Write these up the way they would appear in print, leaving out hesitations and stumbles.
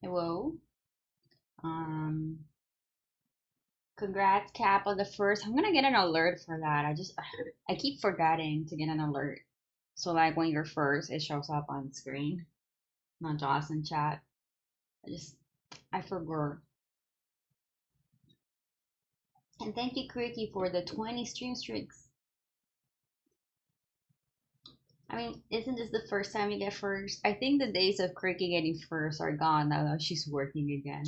Hello. Um, Congrats, Cap, on the first. I'm gonna get an alert for that. I keep forgetting to get an alert. So like when you're first, it shows up on screen, not just in chat. I just I forgot. And thank you, Cricky, for the 20 stream streaks. I mean, isn't this the first time you get first? I think the days of Cricky getting first are gone now that she's working again.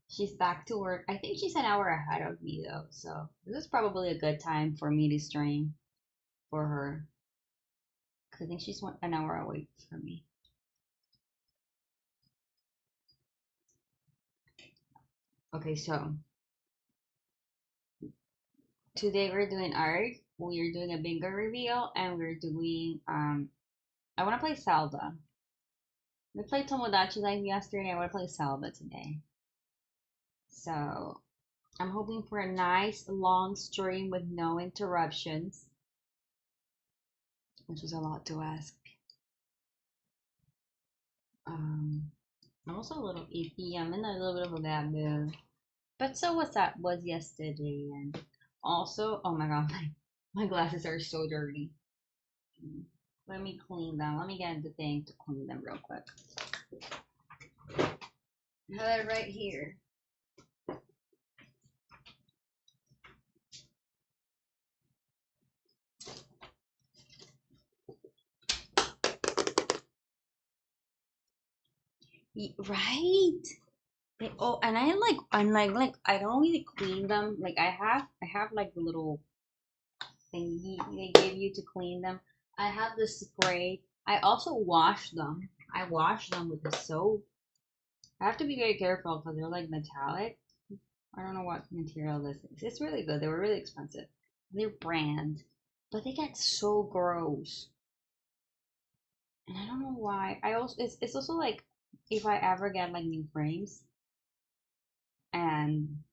She's back to work. I think she's an hour ahead of me though, so this is probably a good time for me to stream for her. 'Cause I think she's an hour away from me. Okay, so today we're doing art. We're doing a bingo reveal, and we're doing I want to play Zelda. We played Tomodachi Life yesterday. I want to play Zelda today. So I'm hoping for a nice long stream with no interruptions, which was a lot to ask. Um, I'm also a little iffy. I'm in a little bit of a bad mood. But so was yesterday, and also, oh my god, my glasses are so dirty. Let me clean them. Let me get the thing to clean them real quick. I have it right here. Right? Oh, and I'm like I don't really clean them. Like I have like the little thingy they give you to clean them. I have the spray. I also wash them. I wash them with the soap. I have to be very careful because they're like metallic. I don't know what material this is. It's really good. They were really expensive. They're brand, but they get so gross, and I don't know why. It's also like if I ever get like new frames, and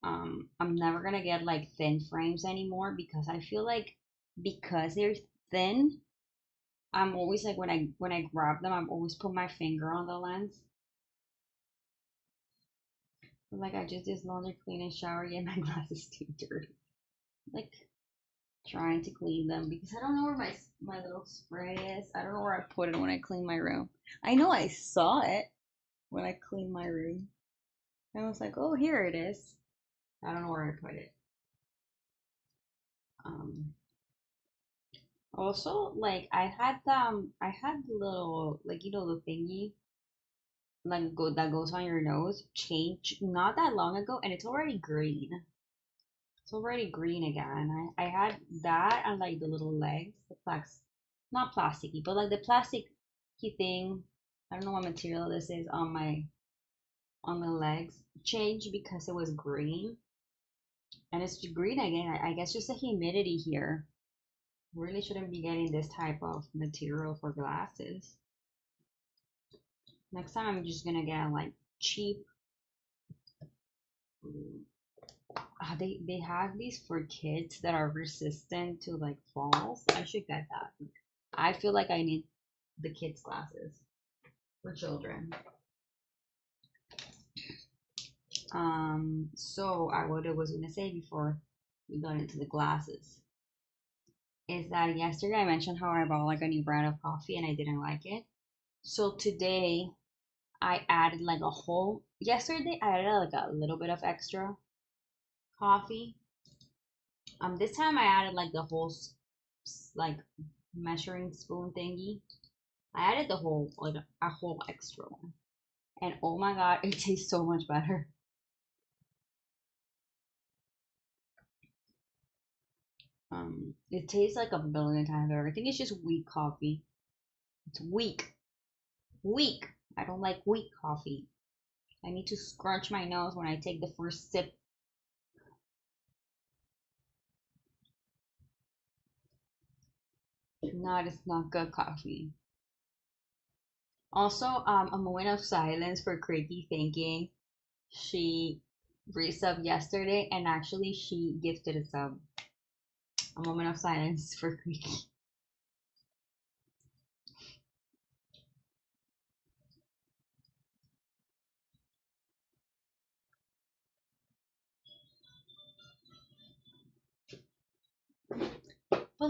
I'm never gonna get like thin frames anymore because I feel like because they're thin, I'm always like when I grab them, I'm always put my finger on the lens. Like I just did laundry, clean, and shower, yet my glasses too dirty. Like trying to clean them because I don't know where my little spray is. I don't know where I put it when I clean my room. I know I saw it when I cleaned my room. I was like, oh, here it is. I don't know where I put it. Um, Also, like I had the little like the thingy that goes on your nose change not that long ago, and it's already green. It's already green again. I had that and like the little legs, the not plasticky, but like the plastic thing. I don't know what material this is on my legs. Changed because it was green, and it's green again. I guess just the humidity here. Really shouldn't be getting this type of material for glasses. Next time I'm just gonna get like cheap. They have these for kids that are resistant to like falls. I should get that. I feel like I need the kids glasses for children. So I what I was gonna say before we got into the glasses is that yesterday I mentioned how I bought like a new brand of coffee and I didn't like it. So today I added like a whole. Yesterday I added like a little bit of extra coffee. This time I added like the whole like measuring spoon thingy. I added the whole like a whole extra one, and oh my god, it tastes so much better. It tastes like a billion times better. I think it's just weak coffee. It's weak, weak. I don't like weak coffee. I need to scrunch my nose when I take the first sip. Not it's not good coffee. Also, a moment of silence for Cricky thinking she resub yesterday, and actually she gifted a sub. A moment of silence for Cricky.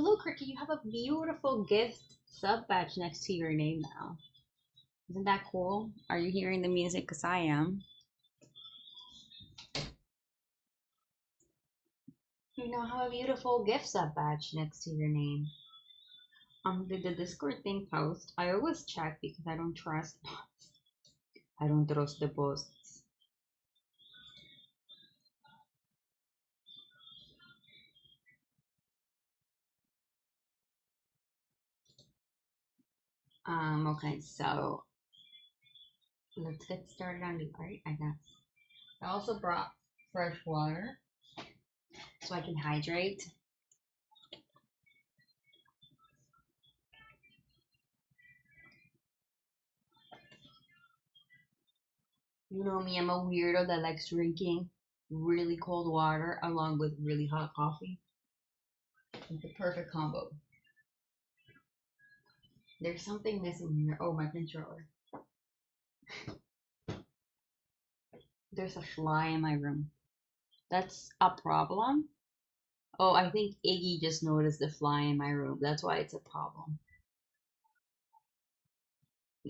look, Ricky, you have a beautiful gift sub badge next to your name now. Isn't that cool? Are you hearing the music? Because I am. You now have a beautiful gift sub badge next to your name. Did the Discord thing post? I always check because I don't trust bots. I don't trust the posts. Okay, so let's get started on the art, I guess. I also brought fresh water so I can hydrate. You know me, I'm a weirdo that likes drinking really cold water along with really hot coffee. It's the perfect combo. There's something missing here. Oh, my controller. There's a fly in my room. That's a problem. Oh, I think Iggy just noticed the fly in my room. That's why it's a problem.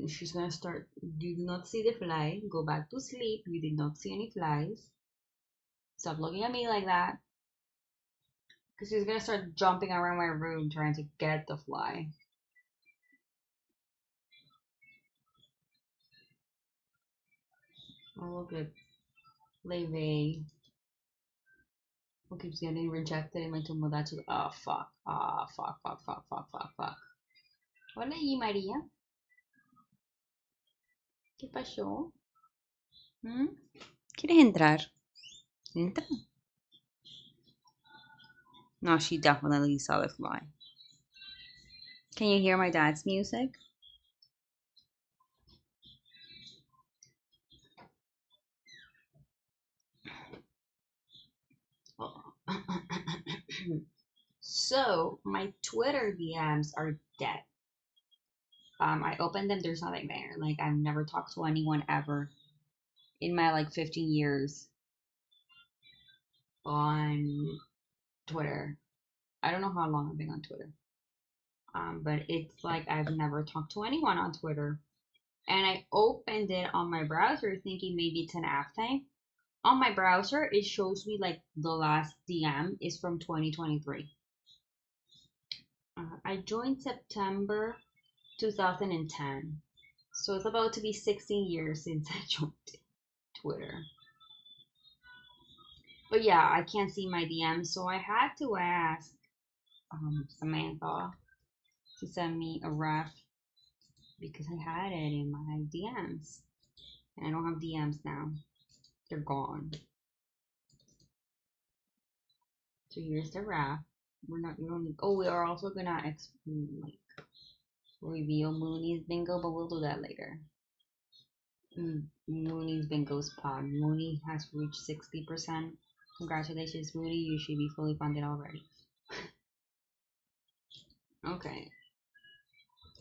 She's gonna start. You do not see the fly. Go back to sleep. You did not see any flies. Stop looking at me like that. Because she's gonna start jumping around my room trying to get the fly. Oh, look at Leve. Who keeps getting rejected in my Tomodachi. Oh, fuck. Ah, fuck, fuck, fuck, fuck, fuck, fuck. Hola, y María. ¿Qué pasó? ¿Mm? ¿Quieres entrar? Entra. No, she definitely saw the fly. Can you hear my dad's music? So, my Twitter DMs are dead. I opened them, there's nothing there. Like, I've never talked to anyone ever in my, like, 15 years on Twitter. I don't know how long I've been on Twitter. But it's like I've never talked to anyone on Twitter. And I opened it on my browser thinking maybe it's an app thing. On my browser, it shows me like the last DM is from 2023. I joined September 2010. So it's about to be 16 years since I joined Twitter. But yeah, I can't see my DMs, so I had to ask Samantha to send me a ref because I had it in my DMs. And I don't have DMs now. They're gone. So here's the ref. We don't need, oh, we are also gonna like reveal Mooney's bingo, but we'll do that later. Mooney's bingo spot. Mooney has reached 60%. Congratulations, Mooney. You should be fully funded already. Okay.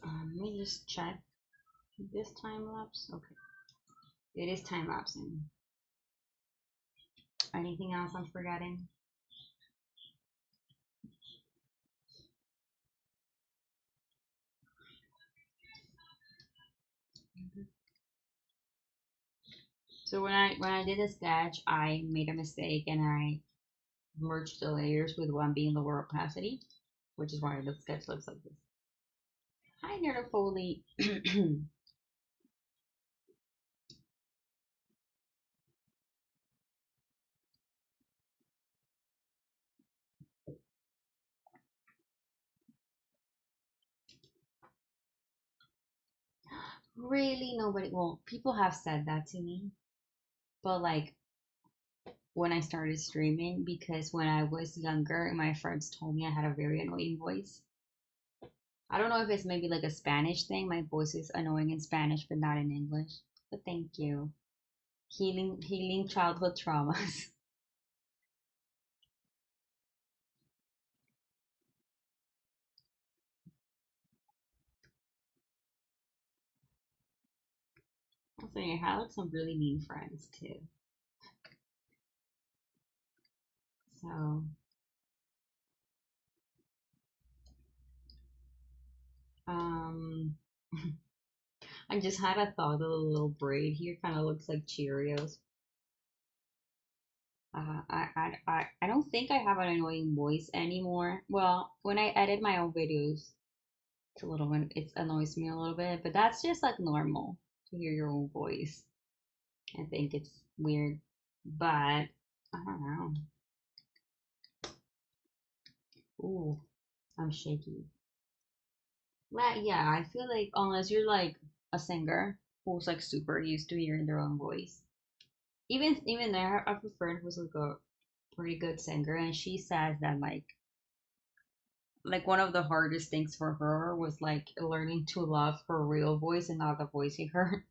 Let me just check this time lapse. Okay. It is time lapsing. Anything else I'm forgetting? So when I did a sketch, I made a mistake and I merged the layers with one being the lower opacity, which is why the sketch looks like this. Hi, Nerdofoley. Really, nobody. Well, people have said that to me, but like when I started streaming, because when I was younger, my friends told me I had a very annoying voice. I don't know if it's maybe like a Spanish thing. My voice is annoying in Spanish, but not in English. But thank you. Healing childhood traumas. Also, I had like some really mean friends too. So Um, I just had a thought. The little braid here kind of looks like Cheerios. I don't think I have an annoying voice anymore. Well, when I edit my own videos, it's a little it annoys me a little bit, but that's just like normal to hear your own voice. I think it's weird, but I don't know. Ooh, I'm shaky. But yeah, I feel like unless you're like a singer who's like super used to hearing their own voice, even there, I have a friend who's like a pretty good singer, and she says that like one of the hardest things for her was like learning to love her real voice and not the voice he heard.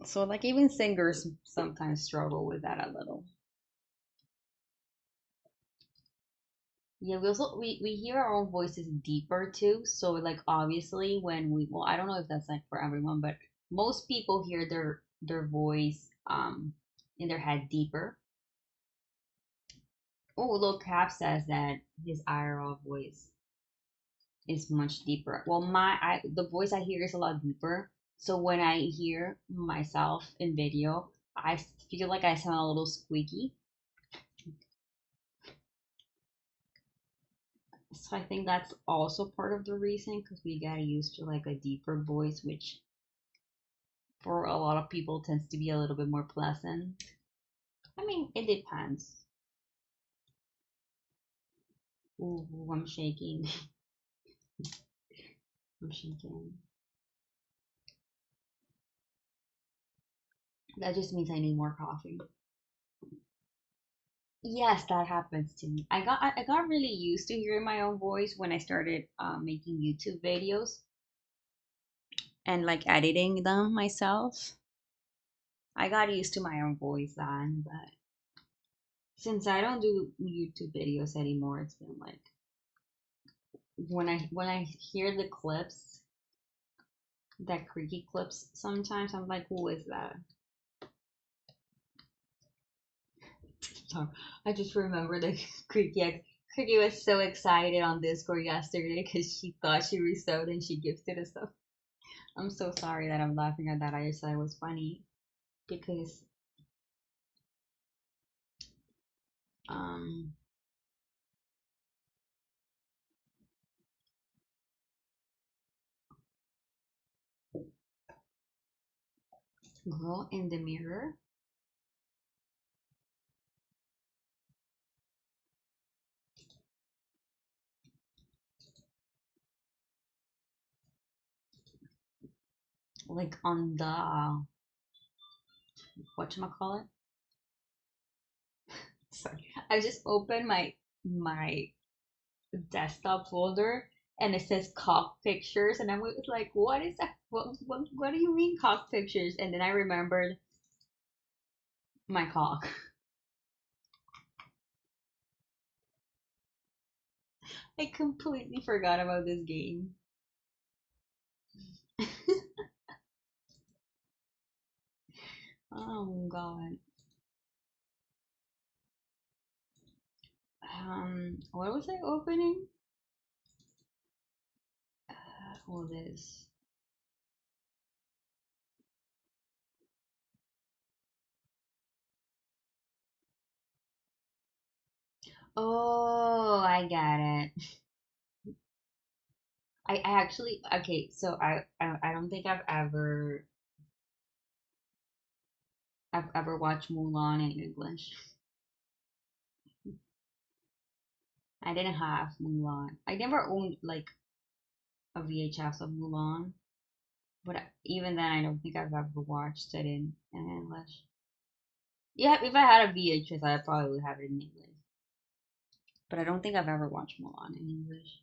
So like even singers sometimes struggle with that a little. Yeah, we hear our own voices deeper too. So like obviously when we well I don't know if that's like for everyone, but most people hear their voice in their head deeper. Oh, look, Cap says that his IRL voice is much deeper. Well, the voice I hear is a lot deeper. So when I hear myself in video, I feel like I sound a little squeaky. So I think that's also part of the reason because we got used to like a deeper voice, which for a lot of people tends to be a little bit more pleasant. I mean, it depends. Ooh, I'm shaking. I'm shaking. That just means I need more coffee. Yes, that happens to me. I got really used to hearing my own voice when I started making YouTube videos and like editing them myself. I got used to my own voice then, but since I don't do YouTube videos anymore, it's been like when I hear the clips, that creaky clips sometimes, I'm like, who is that? So I just remember the creaky. Creaky was so excited on Discord yesterday because she thought she resewed and she gifted us stuff. I'm so sorry that I'm laughing at that. I just thought it was funny because um girl in the mirror. Like on the whatchamacallit? Sorry. I just opened my desktop folder and it says cock pictures and I was like, what is that? What do you mean cock pictures? And then I remembered my cock. I completely forgot about this game. Oh god. What was I opening? All this. Oh, I got it. I actually okay. So I don't think I've ever watched Mulan in English. I didn't have Mulan. I never owned like a VHS of Mulan, but even then, I don't think I've ever watched it in English. Yeah, if I had a VHS, I probably would have it in English. But I don't think I've ever watched Mulan in English.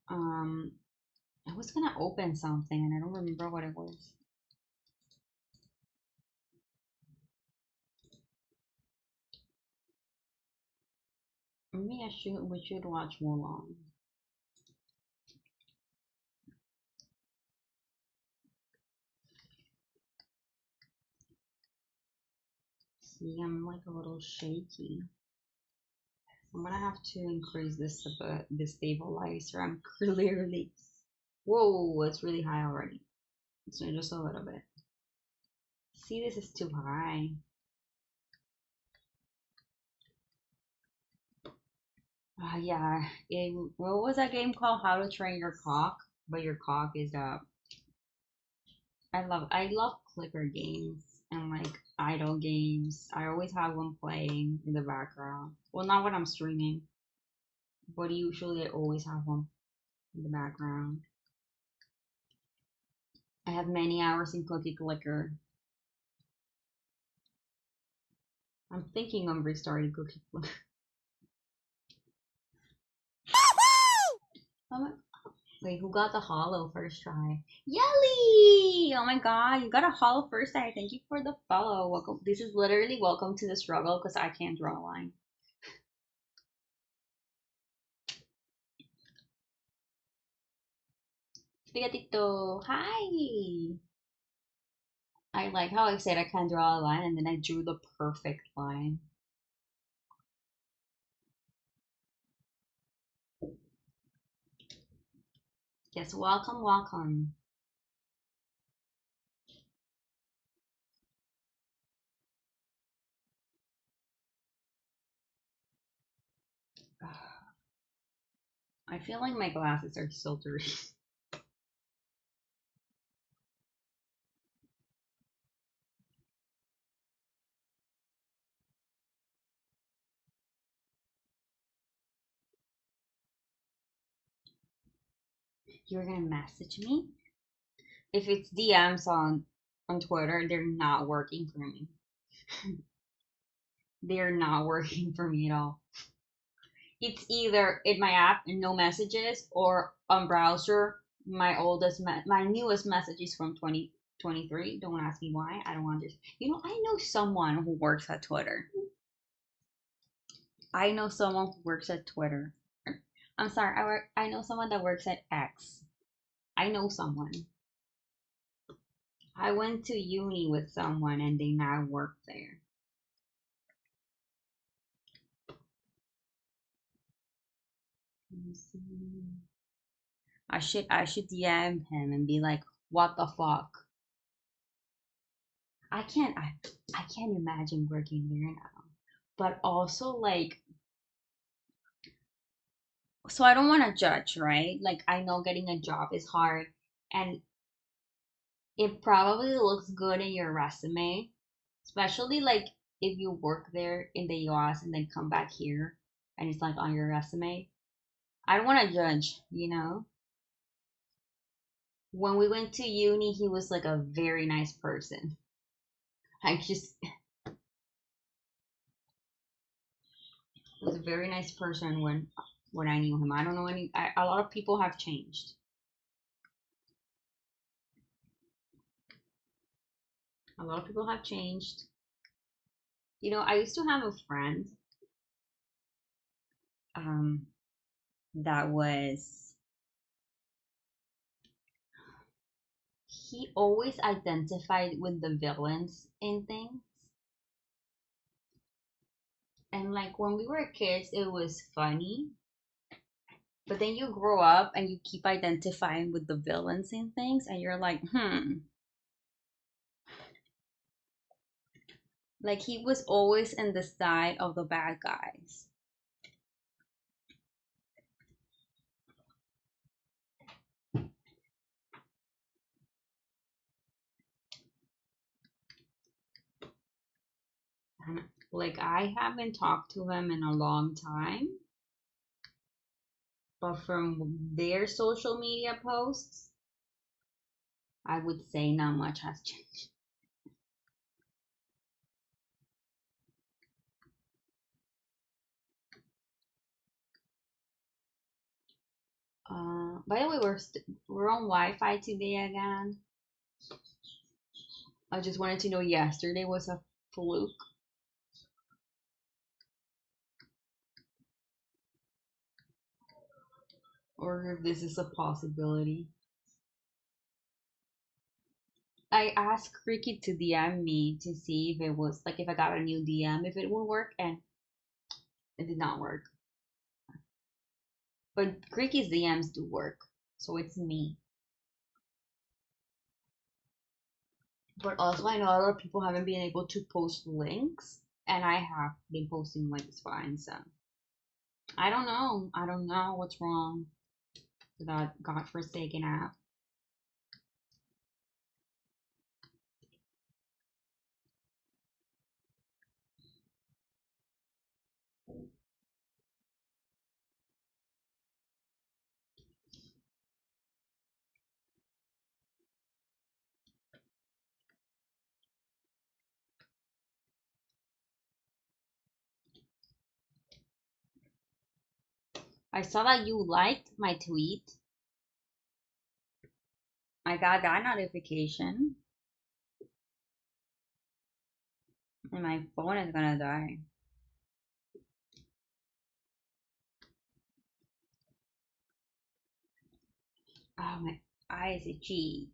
Um, I was gonna open something and I don't remember what it was. Maybe we should watch Mulan. See, I'm like a little shaky. I'm gonna have to increase this a bit, the stabilizer. I'm clearly, whoa, it's really high already. So just a little bit. See, this is too high. Yeah, what was that game called? How to Train Your Cock? But your cock is up. I love clicker games and like idle games. I always have one playing in the background. Well, not when I'm streaming, but usually I always have one in the background. I have many hours in Cookie Clicker. I'm thinking of restarting Cookie Clicker. Oh my, wait, who got the hollow first try? Yelly! Oh my god, you got a hollow first try. Thank you for the follow. Welcome. This is literally welcome to the struggle because I can't draw a line. Spaghettito, hi! I like how I said I can't draw a line and then I drew the perfect line. Yes, welcome, welcome. I feel like my glasses are silvery. You're gonna message me? If it's DMs on Twitter, they're not working for me. They're not working for me at all. It's either in my app and no messages, or on browser. My newest message is from 2023. Don't ask me why. I don't understand. I know someone who works at Twitter. I know someone who works at Twitter. I'm sorry. I know someone that works at X. I know someone. I went to uni with someone and they now work there. Let me see. I should DM him and be like, what the fuck? I can't imagine working there now. But also like, so I don't want to judge, right? Like I know getting a job is hard and it probably looks good in your resume, especially like if you work there in the US and then come back here and it's like on your resume. I don't want to judge. When we went to uni, he was like a very nice person. I just was a very nice person when I knew him. I don't know a lot of people have changed. A lot of people have changed. I used to have a friend um that was he always identified with the villains in things. And like when we were kids, it was funny. But then you grow up and you keep identifying with the villains in things, and you're like, Like he was always in the side of the bad guys. And like I haven't talked to him in a long time, but from their social media posts, I would say not much has changed. By the way, we're on Wi-Fi today again. I just wanted to know yesterday was a fluke or if this is a possibility. I asked Ricky to DM me to see if it was like if I got a new DM, if it would work, and it did not work. But Ricky's DMs do work, so it's me. But also, I know a lot of people haven't been able to post links, and I have been posting links fine. So I don't know. I don't know what's wrong with that godforsaken app. I saw that you liked my tweet. I got that notification, and my phone is gonna die. Oh, my eyes itchy.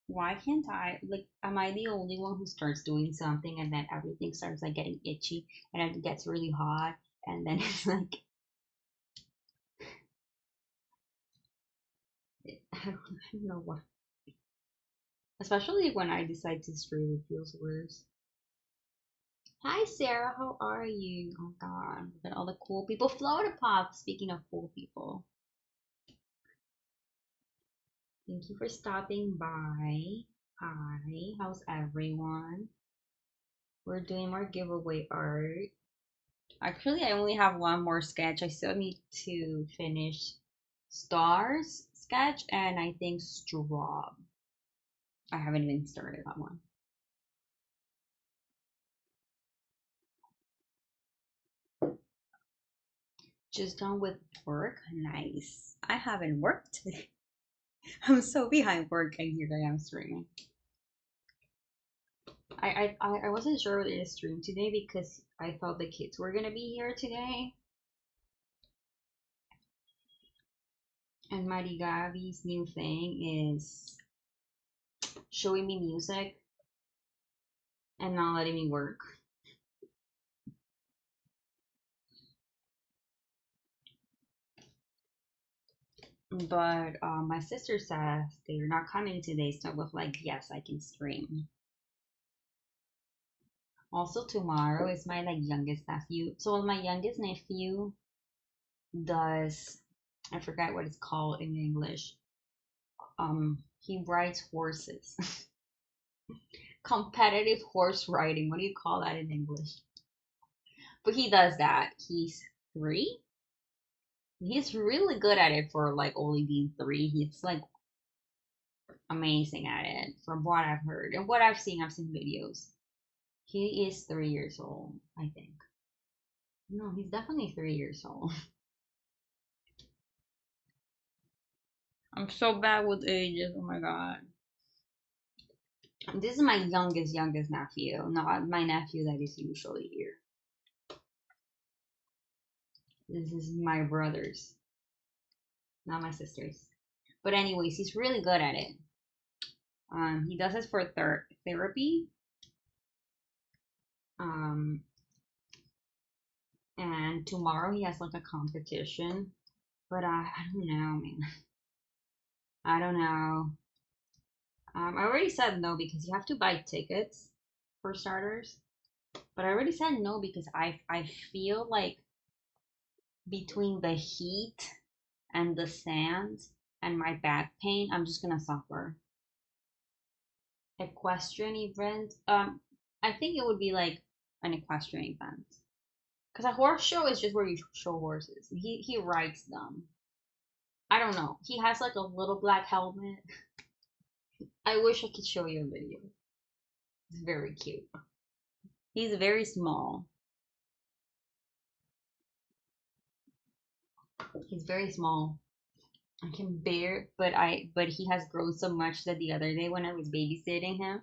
Why can't I, like, am I the only one who starts doing something and then everything starts like getting itchy and it gets really hot and then it's like, I don't know what. Especially when I decide to stream, it feels worse. Hi Sarah, how are you? Oh God, look at all the cool people. Florida Pop, speaking of cool people. Thank you for stopping by. Hi, how's everyone? We're doing more giveaway art. Actually, I only have one more sketch. I still need to finish Stars sketch and I think Straw. I haven't even started that one. Just done with work. Nice. I haven't worked today. I'm so behind work and here I am streaming. I wasn't sure whether to stream today because I thought the kids were gonna be here today. And Mighty Gabi's new thing is showing me music and not letting me work. But my sister says they're not coming today, so I was like, yes, I can stream. Also, tomorrow is my like youngest nephew. So my youngest nephew does, I forgot what it's called in English. He rides horses. Competitive horse riding. What do you call that in English? But he does that. He's 3. He's really good at it for like only being 3. He's like amazing at it from what I've heard and what I've seen. I've seen videos. He is 3 years old, I think. No, he's definitely 3 years old. I'm so bad with ages. Oh my god. This is my youngest nephew, not my nephew that is usually here. This is my brother's, not my sister's. But anyways, he's really good at it. He does it for therapy. Um, and tomorrow he has like a competition. But I don't know, man. I don't know. I already said no because you have to buy tickets for starters. But I already said no because I feel like between the heat and the sand and my back pain, I'm just gonna suffer. Equestrian event. I think it would be like an equestrian event. Because a horse show is just where you show horses. He rides them. I don't know. He has like a little black helmet. I wish I could show you a video. It's very cute. He's very small. He's very small. I can bear, but he has grown so much that the other day when I was babysitting him,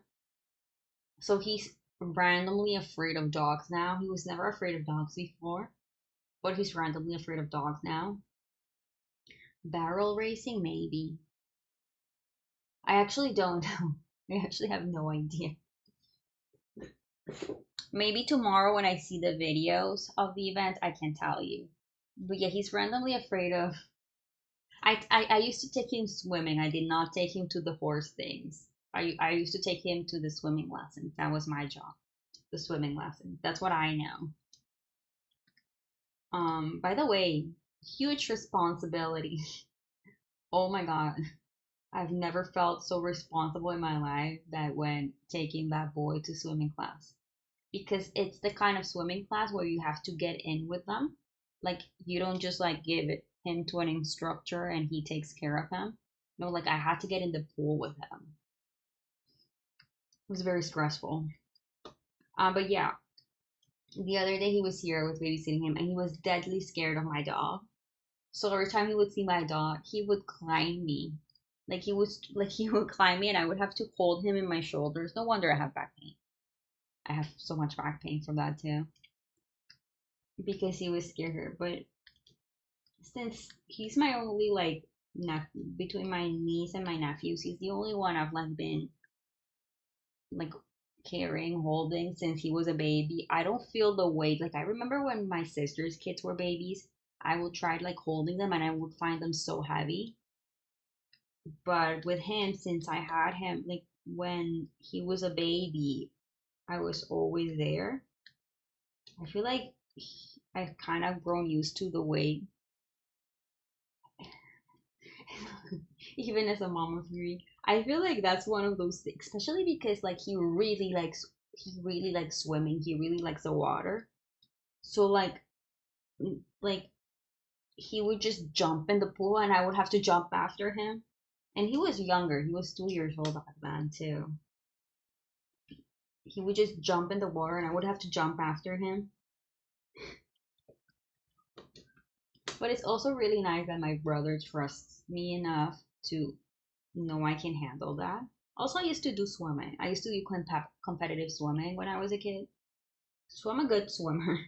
so he's randomly afraid of dogs now. He was never afraid of dogs before, but he's randomly afraid of dogs now. Barrel racing, maybe. I actually don't know. I actually have no idea. Maybe tomorrow when I see the videos of the event, I can tell you. But yeah, he's randomly afraid of. I used to take him swimming. I did not take him to the horse things. I used to take him to the swimming lessons. That was my job. The swimming lessons. That's what I know. By the way, huge responsibility. Oh my God. I've never felt so responsible in my life that when taking that boy to swimming class. Because it's the kind of swimming class where you have to get in with them. Like you don't just like give it him to an instructor and he takes care of him. No, like I had to get in the pool with him. It was very stressful. But yeah, the other day he was here, I was babysitting him, and he was deadly scared of my dog. So every time he would see my dog, he would climb me. He would climb me and I would have to hold him in my shoulders. No wonder I have back pain. I have so much back pain from that too. Because he was scared. But since he's my only like between my niece and my nephews, he's the only one I've like been like carrying, holding since he was a baby. I don't feel the weight. Like I remember when my sister's kids were babies, I would try like holding them and I would find them so heavy. But with him, since I had him like when he was a baby, I was always there. I feel like I've kind of grown used to the weight, even as a mom of three. I feel like that's one of those things, especially because like he really likes swimming. He really likes the water. So like he would just jump in the pool and I would have to jump after him. And he was younger. He was 2 years old back then too. He would just jump in the water and I would have to jump after him. But it's also really nice that my brother trusts me enough to know I can handle that. Also, I used to do swimming. I used to do competitive swimming when I was a kid. So I'm a good swimmer.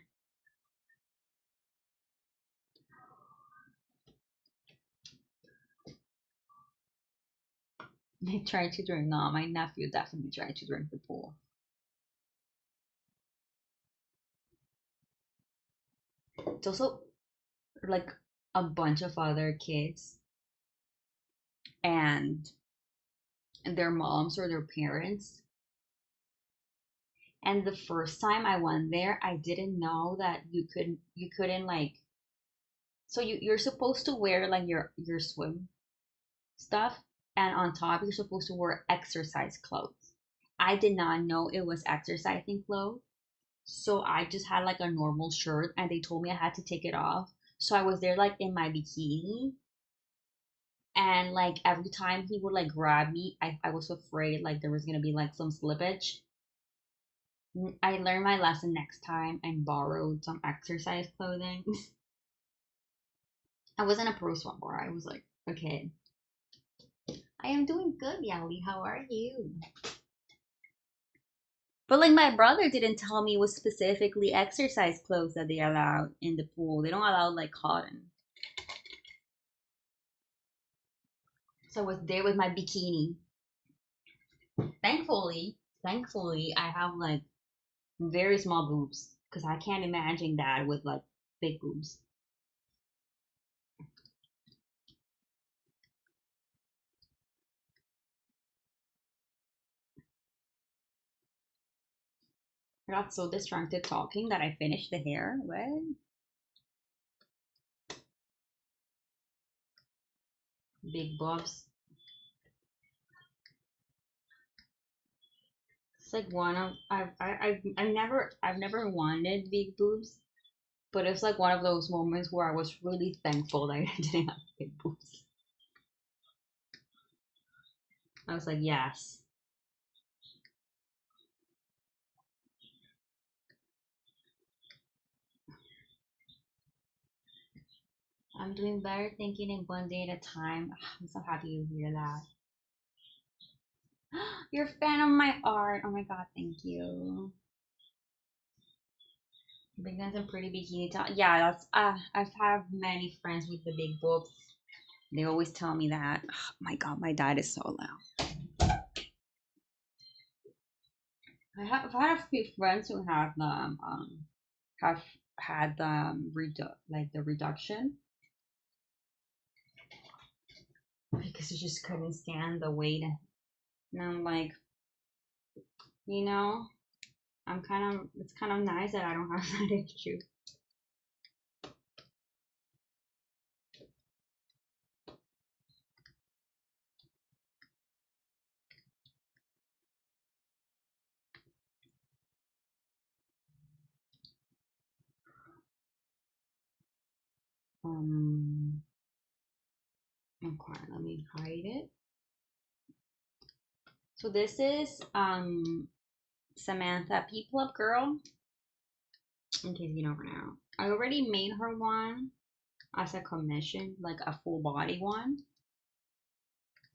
They tried to drink. No, my nephew definitely tried to drink the pool. It's also like a bunch of other kids and their moms or their parents. And the first time I went there, I didn't know that you couldn't like so you're supposed to wear like your swim stuff and on top you're supposed to wear exercise clothes. I did not know it was exercising clothes. So I just had like a normal shirt and they told me I had to take it off. So I was there like in my bikini and like every time he would like grab me, I was afraid like there was gonna be like some slippage. I learned my lesson next time and borrowed some exercise clothing. I wasn't a pro swimmer. I was like a kid. I am doing good, Yali. How are you? But like my brother didn't tell me it was specifically exercise clothes that they allowed in the pool. They don't allow like cotton. So I was there with my bikini. Thankfully, I have like very small boobs because I can't imagine that with like big boobs. I got so distracted talking that I finished the hair. What? Big boobs. It's like one of I've never wanted big boobs, but it's like one of those moments where I was really thankful that I didn't have big boobs. I was like, yes, I'm doing better thinking in one day at a time. I'm so happy to hear that. You're a fan of my art. Oh my god, thank you. Big guns and pretty bikini top. Yeah, that's I've had many friends with the big boobs. They always tell me that. Oh my god, my dad is so loud. I've had a few friends who have had like the reduction because they just couldn't stand the weight. And I'm like, you know, it's kind of nice that I don't have that issue. Um, okay, let me hide it. So this is Samantha People Up Girl, in case you don't know. I already made her one as a commission, like a full body one.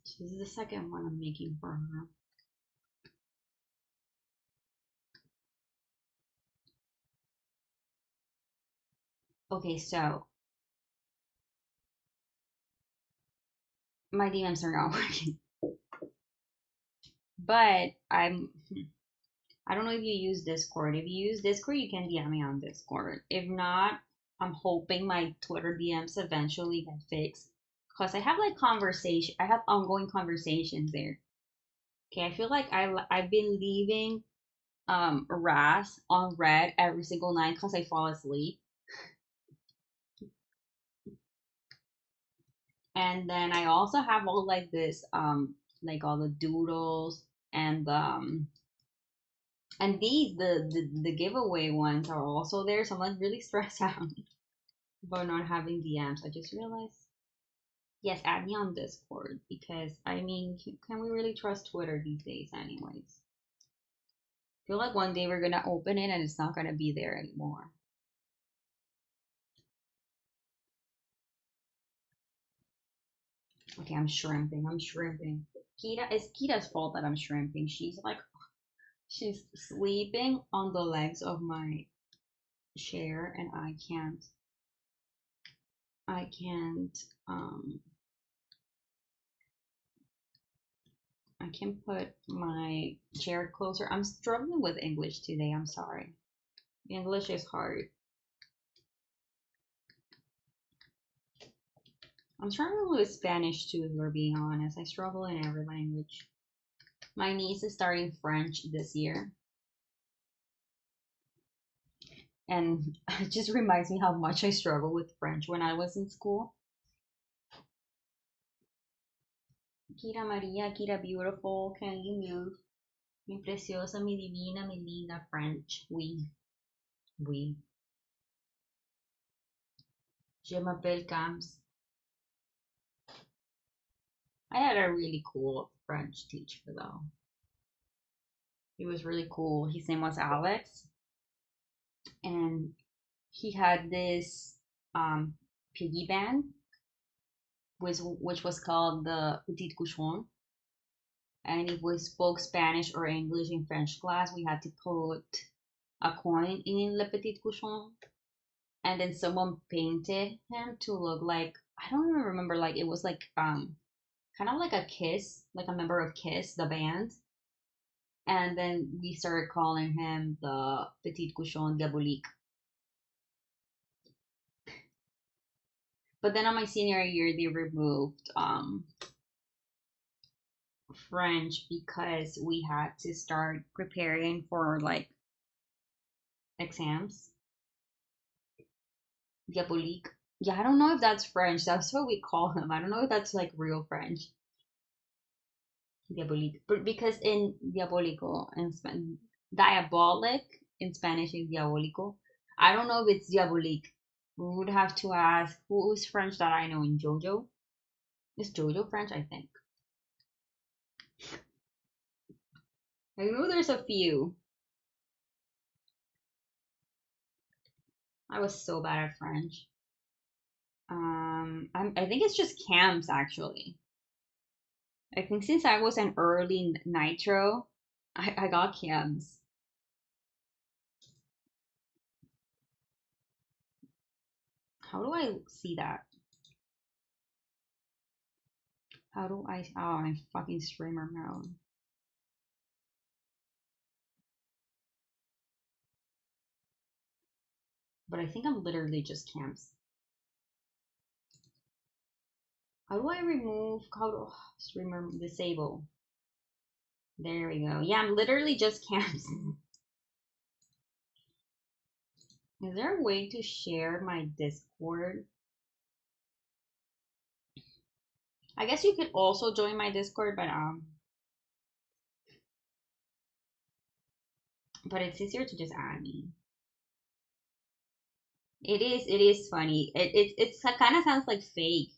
So this is the second one I'm making for her. Okay, so my DMs are not working, but I don't know if you use Discord. If you use Discord, you can DM me on Discord. If not, I'm hoping my Twitter DMs eventually get fixed. Cause I have like I have ongoing conversations there. Okay, I feel like I've been leaving Ras on red every single night because I fall asleep. And then I also have all like this like all the doodles and the giveaway ones are also there. So I'm like really stressed out about not having DMs. I just realized, yes, add me on Discord because I mean, can we really trust Twitter these days, anyways? I feel like one day we're gonna open it and it's not gonna be there anymore. Okay, I'm shrimping. I'm shrimping. It's Kita's fault that I'm shrimping. She's sleeping on the legs of my chair, and I can't I can put my chair closer. I'm struggling with English today. I'm sorry. English is hard. I'm struggling with Spanish too, if we're being honest. I struggle in every language. My niece is starting French this year, and it just reminds me how much I struggled with French when I was in school. Kira Maria, Kira Beautiful, can you move? Mi preciosa, mi divina, mi linda French. Oui, oui. Je m'appelle Cams. I had a really cool French teacher though. He was really cool. His name was Alex, and he had this piggy band, which was called the Petit Couchon. And if we spoke Spanish or English in French class, we had to put a coin in Le Petit Couchon, and then someone painted him to look like I don't even remember. Like it was like kind of like a Kiss, like a member of Kiss, the band. And then we started calling him the Petit Couchon Diabolique. But then on my senior year, they removed French because we had to start preparing for like exams. Diabolique. Yeah, I don't know if that's French. That's what we call him. I don't know if that's like real French. Diabolique. But because in diabolico in diabolic in Spanish is diabolico. I don't know if it's diabolique. We would have to ask who is French that I know in JoJo. Is JoJo French? I think. I know there's a few. I was so bad at French. I think it's just camps actually. I think since I was an early nitro, I got camps. How do I see that? How do I? Oh, I'm fucking streamer mode. But I think I'm literally just camps. How do I remove? How do just remember disable? There we go. Yeah, I'm literally just camps. Is there a way to share my Discord? I guess you could also join my Discord, but it's easier to just add me. It is funny. It kind of sounds like fake.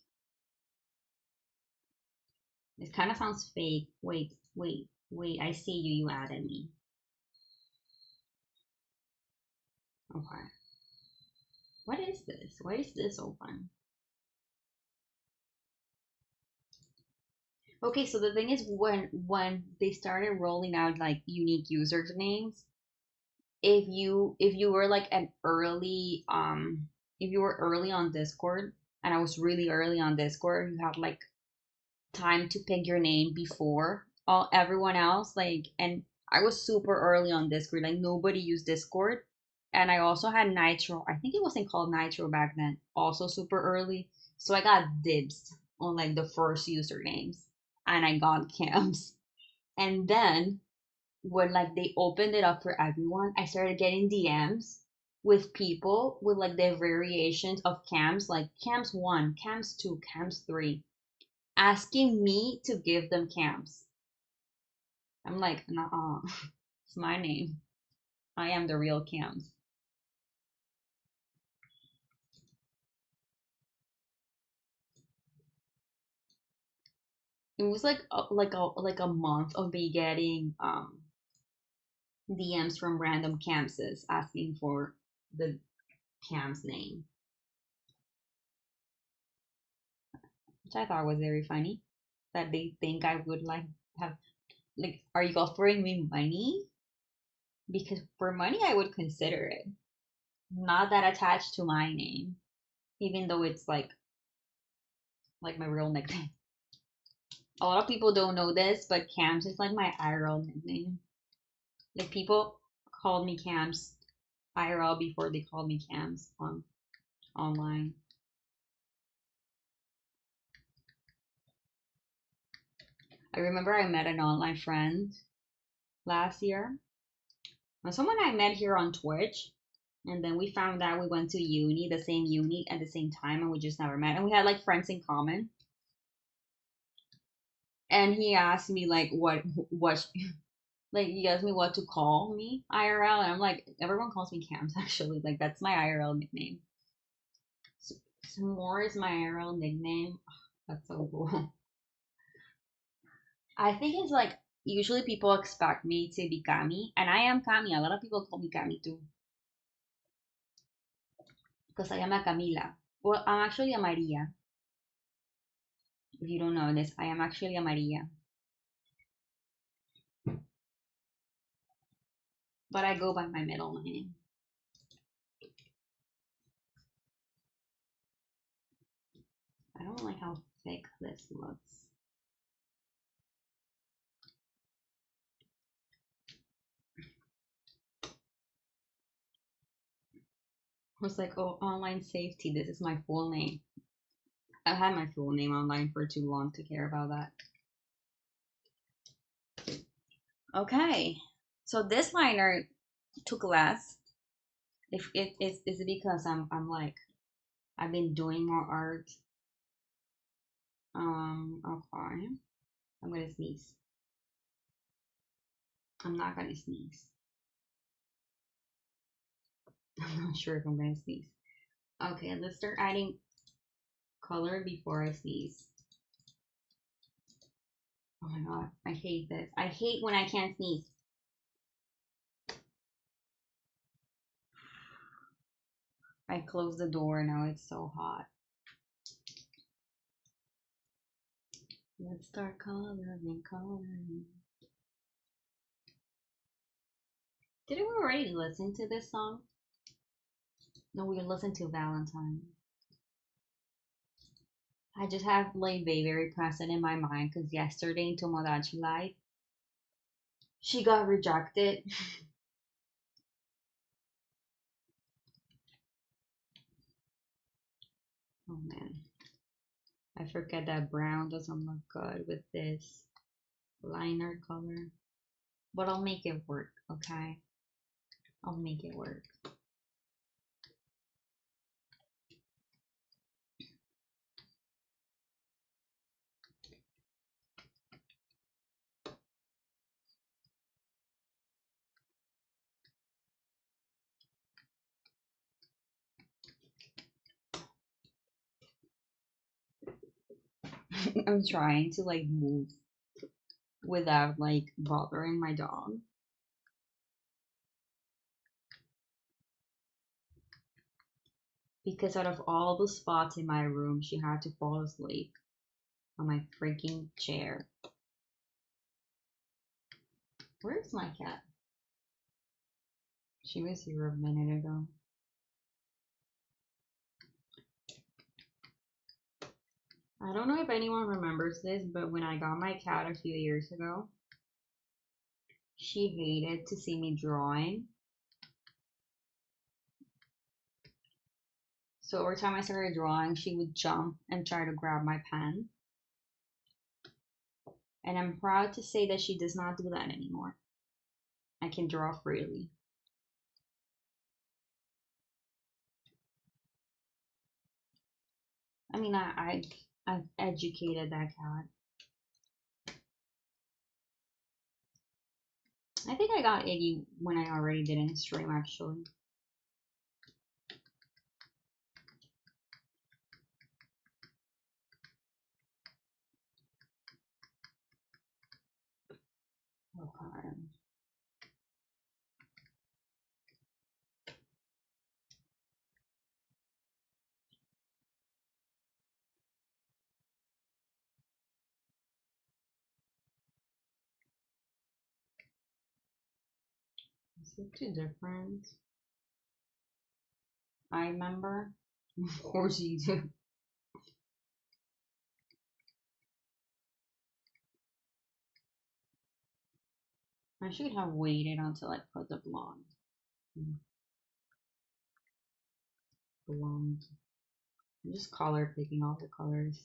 It kind of sounds fake. Wait. I see you. You added me. Okay. What is this? Why is this open? Okay, so the thing is when they started rolling out like unique usernames, if you were like an early if you were early on Discord, and I was really early on Discord, you had like time to pick your name before all everyone else, like, and I was super early on Discord, like nobody used Discord. And I also had Nitro. I think it wasn't called Nitro back then, also super early. So I got dibs on like the first usernames, and I got camps. And then when like they opened it up for everyone, I started getting DMs with people with like their variations of camps, like camps 1, camps 2, camps 3, asking me to give them camps. I'm like, nah, it's my name. I am the real camps. It was like a month of me getting DMs from random campses asking for the camp's name, which I thought was very funny. That they think I would like have, like, are you offering me money? Because for money I would consider it. Not that attached to my name, even though it's like my real nickname. A lot of people don't know this, but Camps is like my IRL nickname. Like people called me Camps IRL before they called me Camps on online. I remember I met an online friend last year. And someone I met here on Twitch. And then we found out we went to uni, the same uni at the same time, and we just never met. And we had like friends in common. And he asked me like what like he asked me what to call me IRL, and I'm like, everyone calls me Cams actually. Like that's my IRL nickname. S'more is my IRL nickname. That's so cool. I think it's like usually people expect me to be Kami, and I am Kami. A lot of people call me Kami too. Because I am a Camila. Well, I'm actually a Maria. If you don't know this, I am actually a Maria. But I go by my middle name. I don't like how thick this looks. I was like, oh, online safety. This is my full name. I've had my full name online for too long to care about that. Okay, so this liner took less. If it's because I'm like I've been doing more art. Okay. I'm gonna sneeze. I'm not gonna sneeze. I'm not sure if I'm gonna sneeze. Okay, let's start adding color before I sneeze. Oh my god, I hate this. I hate when I can't sneeze. I closed the door, now it's so hot. Let's start coloring, coloring. Didn't we already listen to this song? No, we listened to Valentine. I just have like very present in my mind because yesterday in Tomodachi Life, she got rejected. Oh man, I forget that brown doesn't look good with this liner color. But I'll make it work, okay? I'll make it work. I'm trying to like move without like bothering my dog. Because out of all the spots in my room, she had to fall asleep on my freaking chair. Where's my cat? She was here a minute ago. I don't know if anyone remembers this, but when I got my cat a few years ago, she hated to see me drawing. So every time I started drawing, she would jump and try to grab my pen. And I'm proud to say that she does not do that anymore. I can draw freely. I mean, I've educated that cat. I think I got Iggy when I already did in stream, actually. Okay. Is it too different? I remember. Of course you do. I should have waited until I put the blonde. Blonde. I'm just color picking all the colors.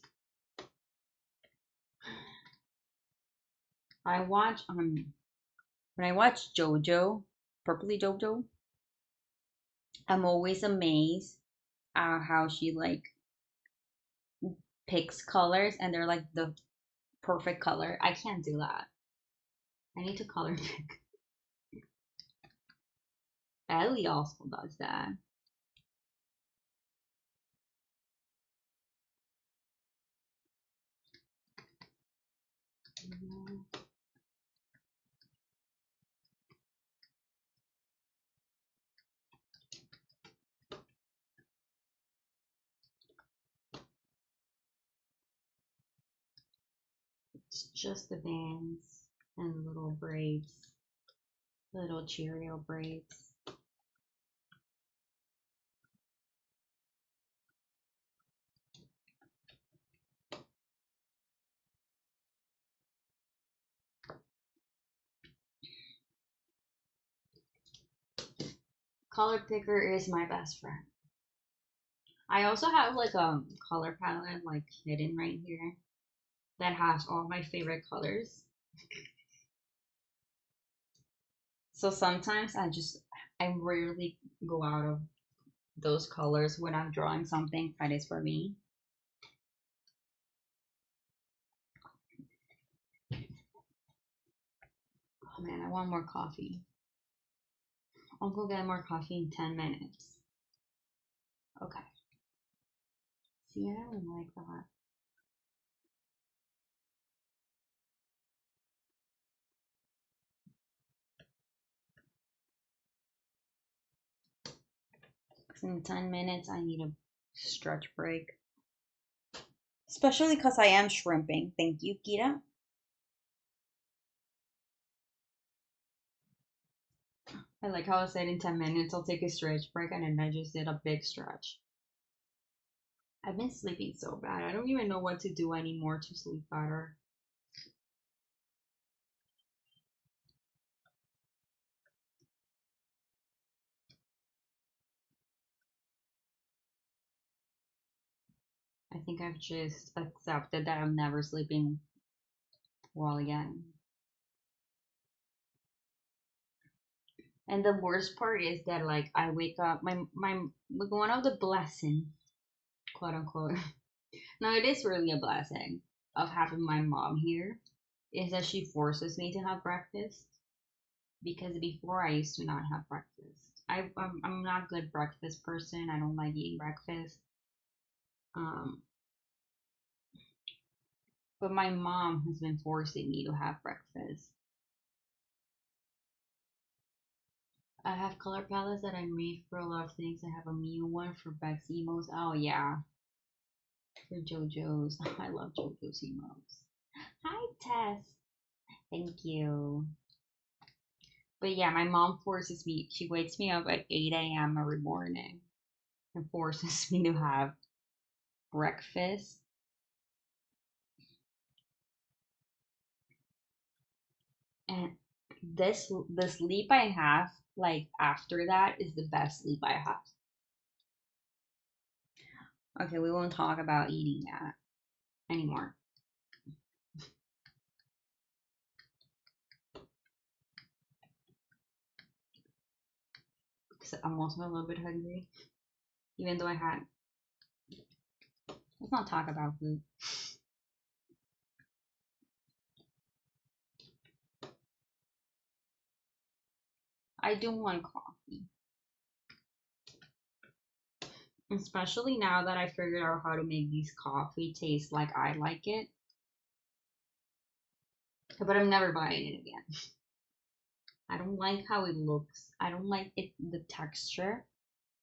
I watch when I watch JoJo, Purpley JoJo, I'm always amazed at how she like picks colors and they're like the perfect color. I can't do that. I need to color pick. Ellie also does that. It's just the bands and little braids, little Cheerio braids. Color picker is my best friend. I also have like a color palette like hidden right here that has all my favorite colors. So sometimes I rarely go out of those colors when I'm drawing something that is for me. Oh man, I want more coffee. I'll go get more coffee in 10 minutes. Okay. See, I don't like that. In 10 minutes, I need a stretch break. Especially because I am shrimping. Thank you, Kira. I like how I said in 10 minutes I'll take a stretch break and then I just did a big stretch. I've been sleeping so bad. I don't even know what to do anymore to sleep better. think I've just accepted that I'm never sleeping well again. And the worst part is that like I wake up my like one of the blessings, quote unquote. No, it is really a blessing of having my mom here is that she forces me to have breakfast because before I used to not have breakfast. I'm not a good breakfast person. I don't like eating breakfast. Um, but my mom has been forcing me to have breakfast. I have color palettes that I made for a lot of things. I have a Mew one for Bex emos. Oh yeah, for JoJo's. I love JoJo's emos. Hi Tess. Thank you. But yeah, my mom forces me. She wakes me up at 8 a.m. every morning and forces me to have breakfast. And the sleep I have like after that is the best sleep I have. Okay, we won't talk about eating that anymore. Because I'm also a little bit hungry, even though I had. Let's not talk about food. I do want coffee, especially now that I figured out how to make these coffee taste like I like it. But I'm never buying it again. I don't like how it looks. I don't like it, the texture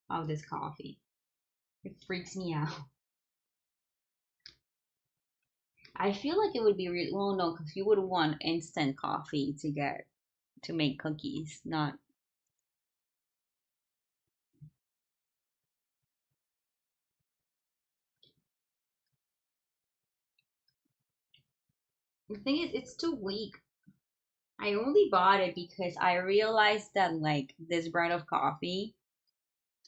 of this coffee. It freaks me out. I feel like it would be really well, no, because you would want instant coffee to make cookies, not. The thing is, it's too weak. I only bought it because I realized that like this brand of coffee,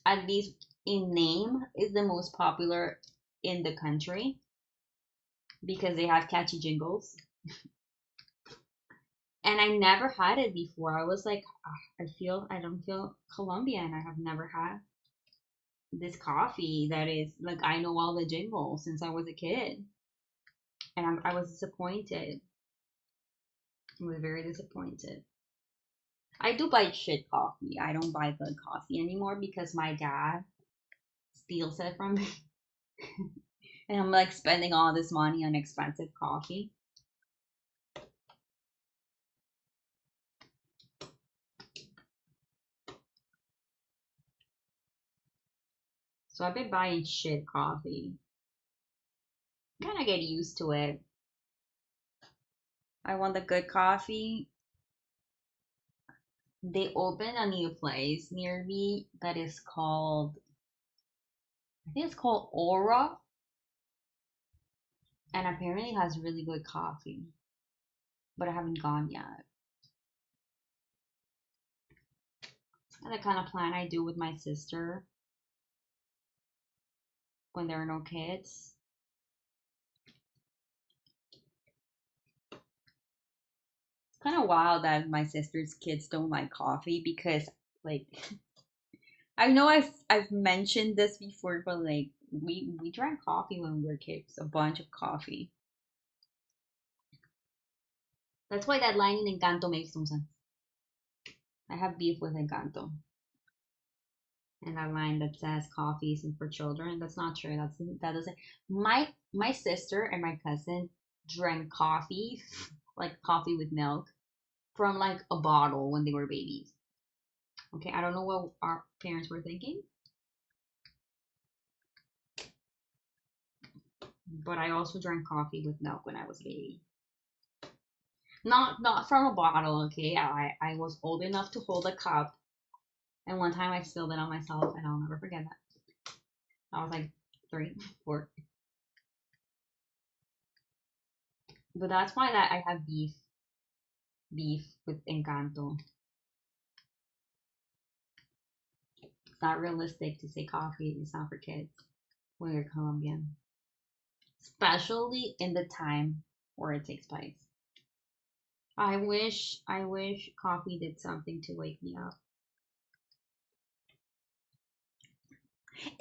at least in name, is the most popular in the country because they have catchy jingles. And I never had it before. I was like, I don't feel Colombian. I have never had this coffee that is like I know all the jingles since I was a kid, and I was disappointed. I was very disappointed. I do buy shit coffee. I don't buy good coffee anymore because my dad steals it from me, and I'm like spending all this money on expensive coffee. So I've been buying shit coffee. Kind of get used to it. I want the good coffee. They opened a new place near me that is called, I think it's called Aura, and apparently has really good coffee, but I haven't gone yet. And the kind of plan I do with my sister when there are no kids. It's kind of wild that my sister's kids don't like coffee because, like, I know I've mentioned this before, but like we drank coffee when we were kids, a bunch of coffee. That's why that line in Encanto makes no sense. I have beef with Encanto. And that line that says coffee isn't for children, that's not true. That doesn't. My sister and my cousin drank coffee, like coffee with milk, from like a bottle when they were babies. Okay, I don't know what our parents were thinking, but I also drank coffee with milk when I was a baby. Not from a bottle, okay? I was old enough to hold a cup, and one time I spilled it on myself, and I'll never forget that. I was like 3, 4. But that's why that I have beef with Encanto. It's not realistic to say coffee is not for kids when you're Colombian. especially in the time where it takes place. I wish coffee did something to wake me up.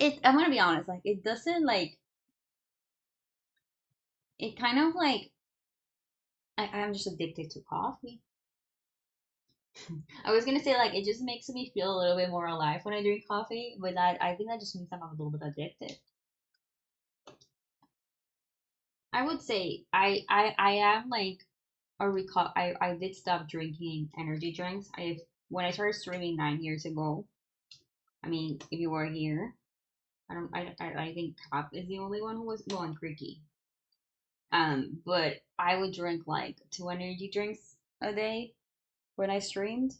I'm gonna be honest, like it doesn't like it kind of like I'm just addicted to coffee. I was gonna say like it just makes me feel a little bit more alive when I drink coffee, but that I think that just means I'm a little bit addicted. I would say I am like a recall. I did stop drinking energy drinks. I when I started streaming 9 years ago. I mean, if you were here, I think Top is the only one who was well and Creaky. But I would drink like 2 energy drinks a day when I streamed.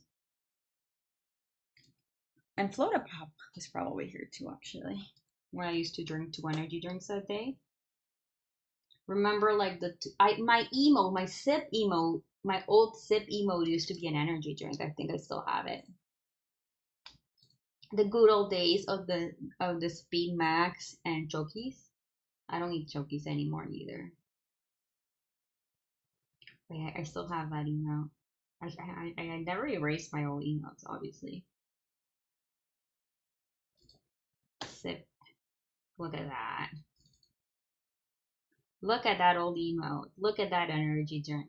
And Floda Pop was probably here too, actually. When I used to drink 2 energy drinks a day. Remember, like my emote, my sip emote, my old sip emote used to be an energy drink. I think I still have it. The good old days of the Speed Max and Chokis. I don't eat Chokis anymore either. But yeah, I still have that email. I never erased my old emails, obviously. Sip. Look at that. Look at that old email. Look at that energy drink.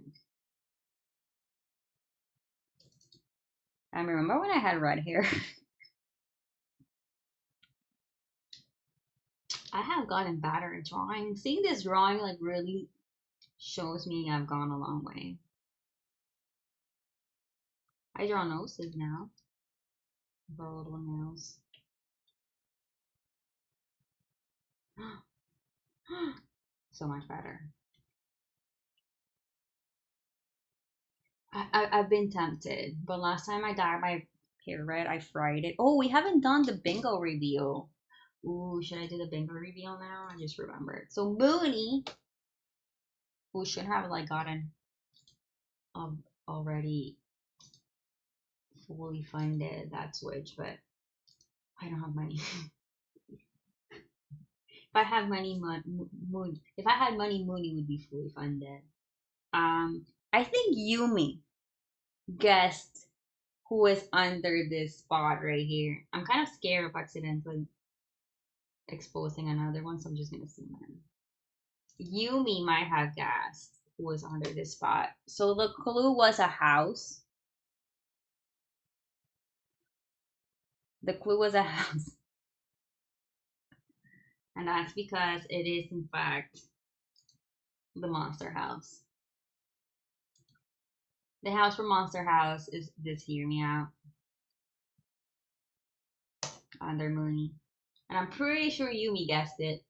I remember when I had red hair. I have gotten better at drawing. Seeing this drawing like really shows me I've gone a long way. I draw noses now. Draw little nails. So much better. I've been tempted, but last time I dyed my hair red, I fried it. Oh, we haven't done the bingo reveal. Ooh, should I do the bingo reveal now? I just remembered. So Mooney, who should have like gotten already fully funded that Switch, but I don't have money. If I have money, Moon. If I had money, Mooney would be fully funded. I think Yumi guessed who is under this spot right here. I'm kind of scared of accidentally exposing another one, so I'm just gonna zoom in. Yumi might have guessed who was under this spot. So the clue was a house. The clue was a house. And that's because it is, in fact, the Monster House. The house from Monster House is this Hear Me Out under Mooney. And I'm pretty sure Yumi guessed it.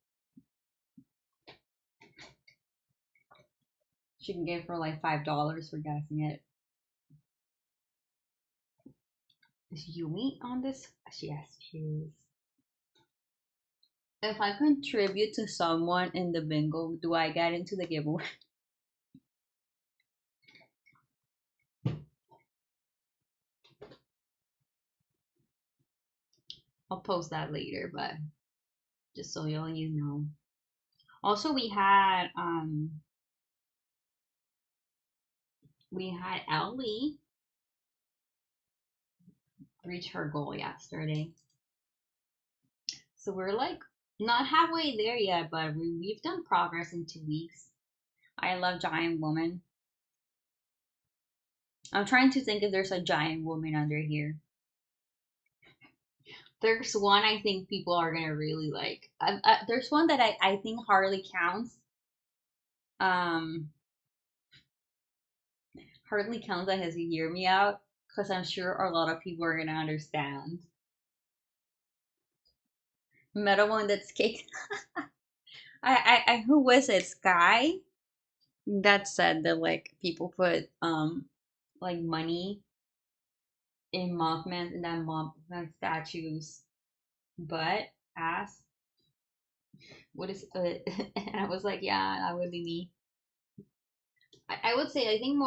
She can get for like $5 for guessing it. Is Yumi on this? Yes, she is. If I contribute to someone in the bingo, do I get into the giveaway? I'll post that later, but just so y'all you know. Also, we had Ellie reach her goal yesterday. So we're like not halfway there yet, but we've done progress in 2 weeks. I love Giant Woman. I'm trying to think if there's a Giant Woman under here. There's one I think people are gonna really like. There's one that I think hardly counts. Hardly counts that has a hear me out because I'm sure a lot of people are gonna understand. Metal one that's kicked. I who was it? Sky that said that like people put like money in Mothman and then Mothman statues butt ass. What is and I was like, yeah, that would be me. I would say I think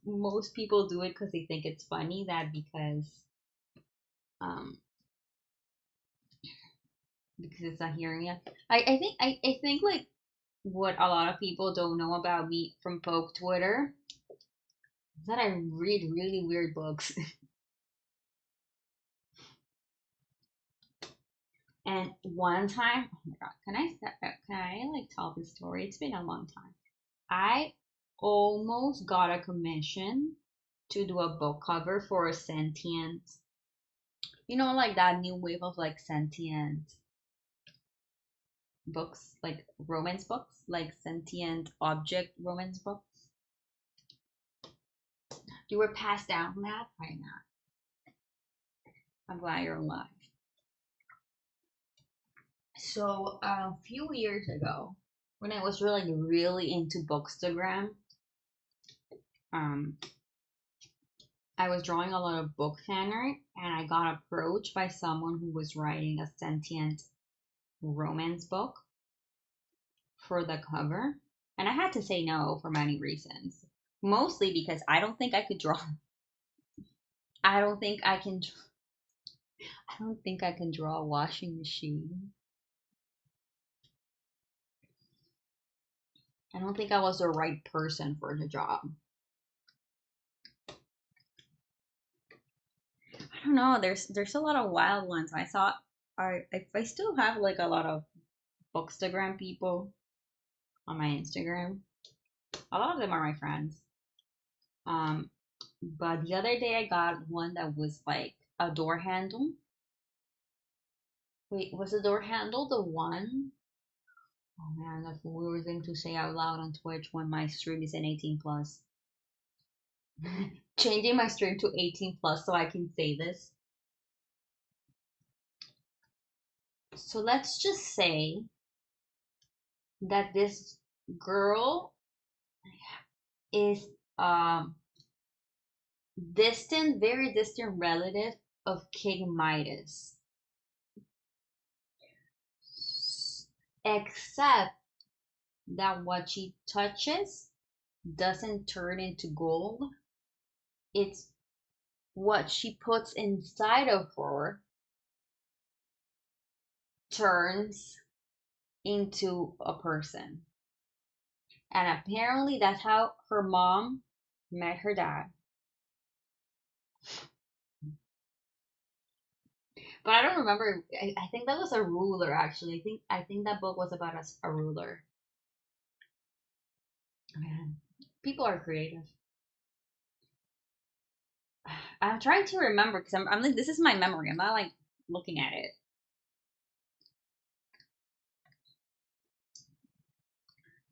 most people do it because they think it's funny. Um because it's not hearing it. I think like what a lot of people don't know about me from Poke Twitter is that I read really weird books. And one time, oh my god, can I like tell this story? It's been a long time. I almost got a commission to do a book cover for a sentient, like that new wave of like sentient books, like romance books, like sentient object romance books. You were passed down that? Why not? I'm glad you're alive. So a few years ago, when I was really into Bookstagram, um, I was drawing a lot of book fan art, and I got approached by someone who was writing a sentient romance book for the cover, and I had to say no for many reasons. Mostly because I don't think I could draw. I don't think I can. I don't think I can draw a washing machine. I don't think I was the right person for the job. I don't know. There's a lot of wild ones. I thought I still have like a lot of Bookstagram people on my Instagram. A lot of them are my friends. Um, but the other day I got one that was like a door handle. Wait, was the door handle the one? Oh man, that's a weird thing to say out loud on Twitch when my stream is an 18 plus. Changing my stream to 18 plus so I can say this. So let's just say that this girl is very distant relative of King Midas. Except that what she touches doesn't turn into gold. It's what she puts inside of her turns into a person. And apparently that's how her mom met her dad. But I don't remember. I think that was a ruler actually. I think that book was about a ruler. Man, people are creative. I'm trying to remember because I'm like this is my memory. I'm not like looking at it.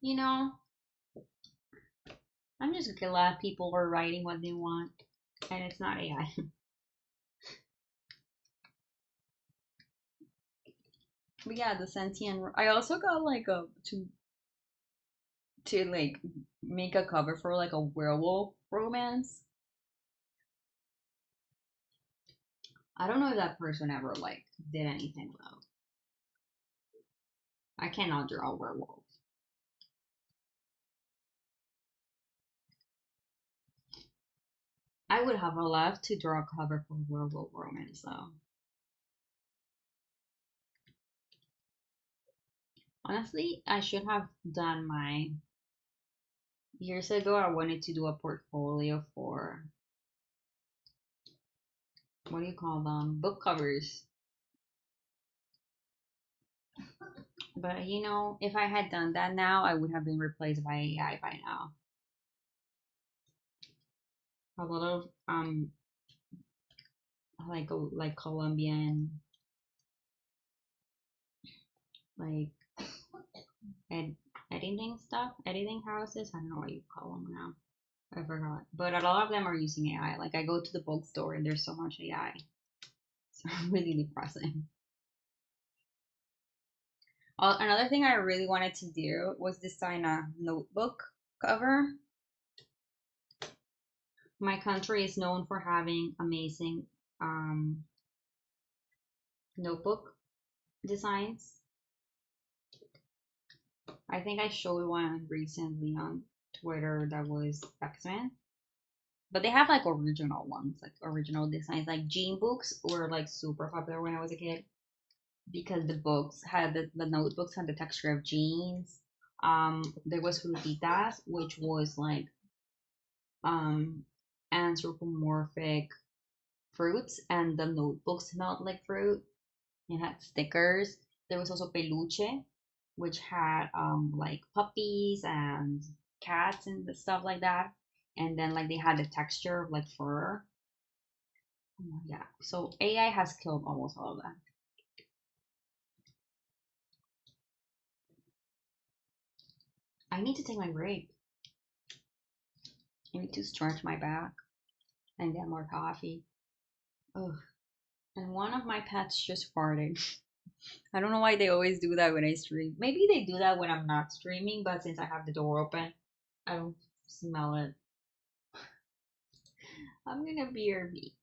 You know, I'm just glad people are writing what they want, and it's not AI. But yeah, the sentient. I also got like a to like make a cover for like a werewolf romance. I don't know if that person ever like did anything though. I cannot draw a werewolf. I would have loved to draw a cover for werewolf romance though. Honestly, I should have done my years ago. I wanted to do a portfolio for what do you call them? Book covers. But if I had done that now, I would have been replaced by AI by now. A lot of like Colombian like ed editing houses. I don't know what you call them now. I forgot. But a lot of them are using AI. Like I go to the bookstore and there's so much AI. So really depressing. Another thing I really wanted to do was design a notebook cover. My country is known for having amazing notebook designs. I think I showed one recently on Twitter that was X-Men. But they have like original ones, like original designs. Like jean books were like super popular when I was a kid because the notebooks had the texture of jeans. There was frutitas, which was like um anthropomorphic fruits, and the notebook smelled like fruit. It had stickers. There was also peluche, which had like puppies and cats and stuff like that. And then like they had the texture of like fur. Yeah. So AI has killed almost all of that. I need to take my break. I need to stretch my back and get more coffee. Ugh. And one of my pets just farted. I don't know why they always do that when I stream. Maybe they do that when I'm not streaming, but since I have the door open, I don't smell it. I'm gonna BRB.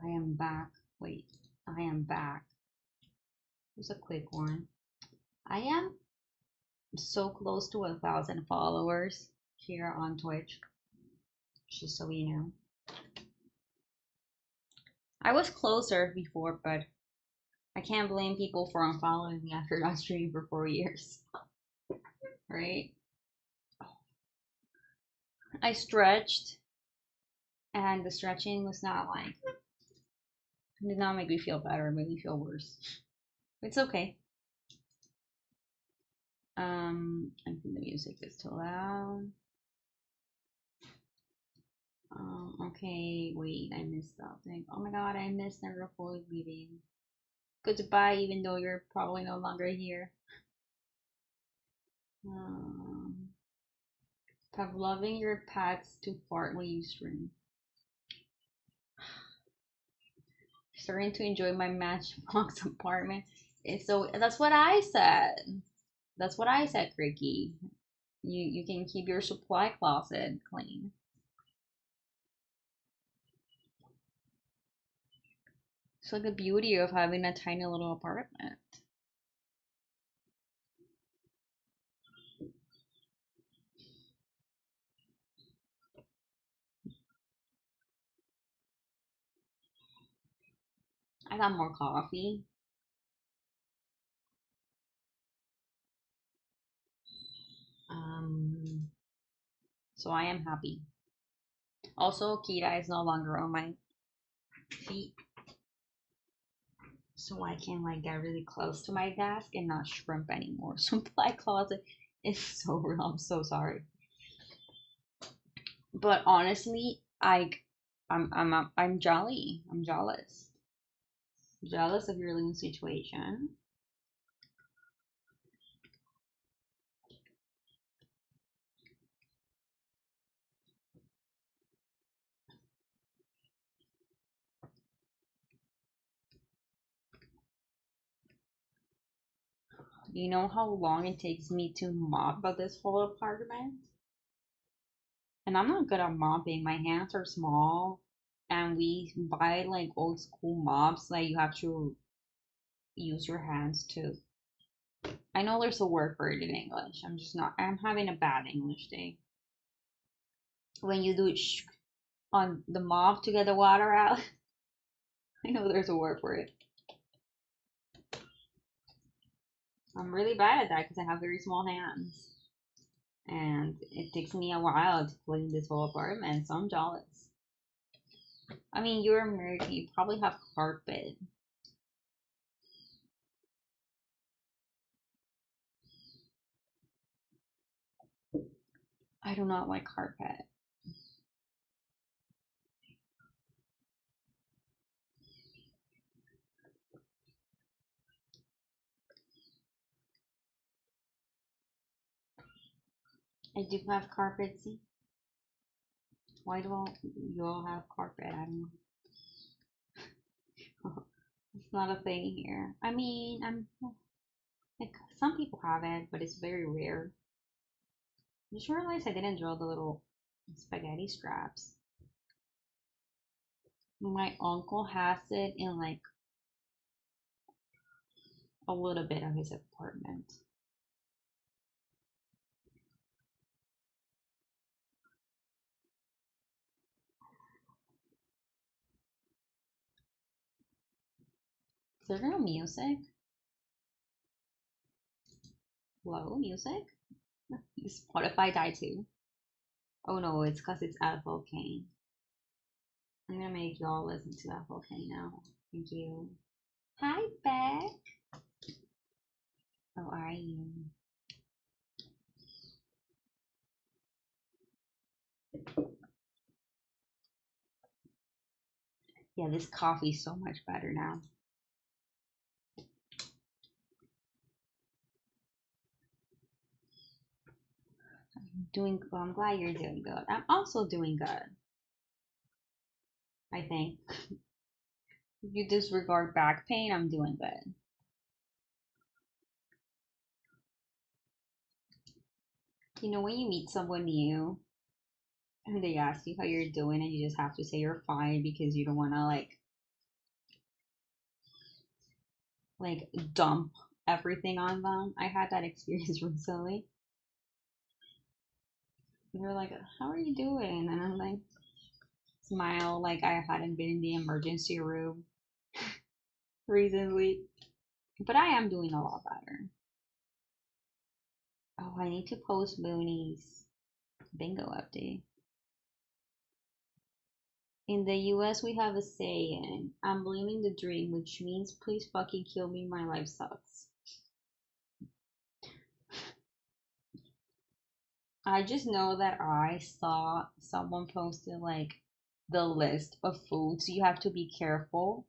I am back. Wait, I am back. Just a quick one. I am so close to 1,000 followers here on Twitch, just so you know. I was closer before, but I can't blame people for unfollowing me after not streaming for 4 years, right? I stretched, and the stretching was not like, did not make me feel better, it made me feel worse. It's okay. I think the music is too loud. Okay, wait, I missed something. Oh my god, I missed never fully leaving. Goodbye, even though you're probably no longer here. Um, have loving your pets to fart when you stream. Starting to enjoy my Matchbox apartment. It's so that's what I said. That's what I said, Ricky. You can keep your supply closet clean. It's like the beauty of having a tiny little apartment. I got more coffee. Um, so I am happy. Also, Kira is no longer on my feet, so I can like get really close to my desk and not shrimp anymore. Supply closet is so real. I'm so sorry, but honestly, I'm jolly. I'm jealous. Jealous of your living situation. Do you know how long it takes me to mop up this whole apartment? And I'm not good at mopping. My hands are small, and we buy like old school mops. Like you have to use your hands to. I know there's a word for it in English. I'm just not. I'm having a bad English day. When you do it on the mop to get the water out. I know there's a word for it. I'm really bad at that because I have very small hands, and it takes me a while to clean this whole apartment. So I'm jealous. I mean, you're American. You probably have carpet. I do not like carpet. I do have carpet. See, why do all you all have carpet? I don't know. It's not a thing here. I mean, I'm like some people have it, but it's very rare. I just realized I didn't draw the little spaghetti straps. My uncle has it in like a little bit of his apartment. Is there no music? Low music? Does Spotify die too? Oh no, it's because it's at a volcano. I'm gonna make y'all listen to that volcano now. Thank you. Hi, Beck. How are you? Yeah, this coffee's so much better now. Doing well, I'm glad you're doing good. I'm also doing good, I think. If you disregard back pain, I'm doing good. You know, when you meet someone new and they ask you how you're doing and you just have to say you're fine because you don't want to like dump everything on them. I had that experience recently. They're like, "How are you doing?" And I'm like, smile like I hadn't been in the emergency room recently. But I am doing a lot better. Oh, I need to post Mooney's bingo update. In the US, we have a saying, I'm living the dream, which means please fucking kill me, my life sucks. I just know that I saw someone posted like the list of foods you have to be careful.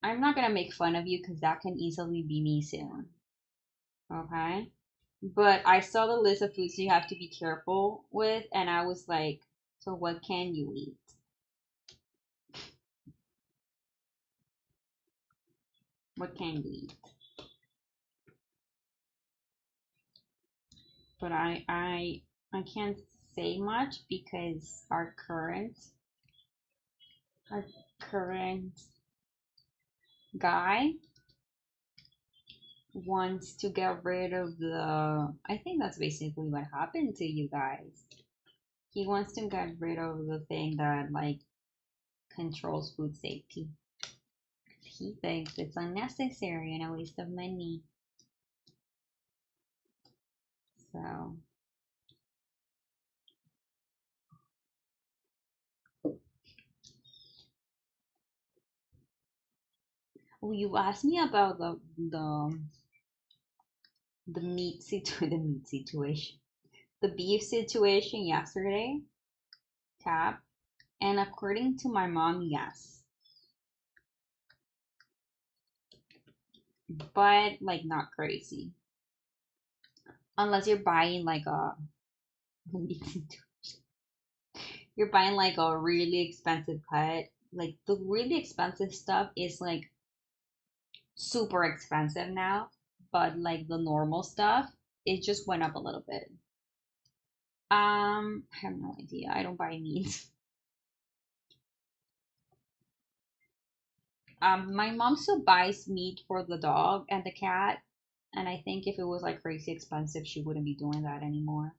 I'm not gonna make fun of you because that can easily be me soon. Okay? But I saw the list of foods you have to be careful with, and I was like, so what can you eat? What can you eat? But I can't say much because our current guy wants to get rid of the I think that's basically what happened to you guys. He wants to get rid of the thing that like controls food safety. He thinks it's unnecessary and a waste of money. So, well, you asked me about the the meat situation, the beef situation yesterday, Tap, and according to my mom, yes, but like not crazy, unless you're buying like a you're buying like a really expensive cut. Like the really expensive stuff is like super expensive now, but like the normal stuff, it just went up a little bit. I have no idea. I don't buy meat. My mom still buys meat for the dog and the cat, and I think if it was like crazy expensive, she wouldn't be doing that anymore.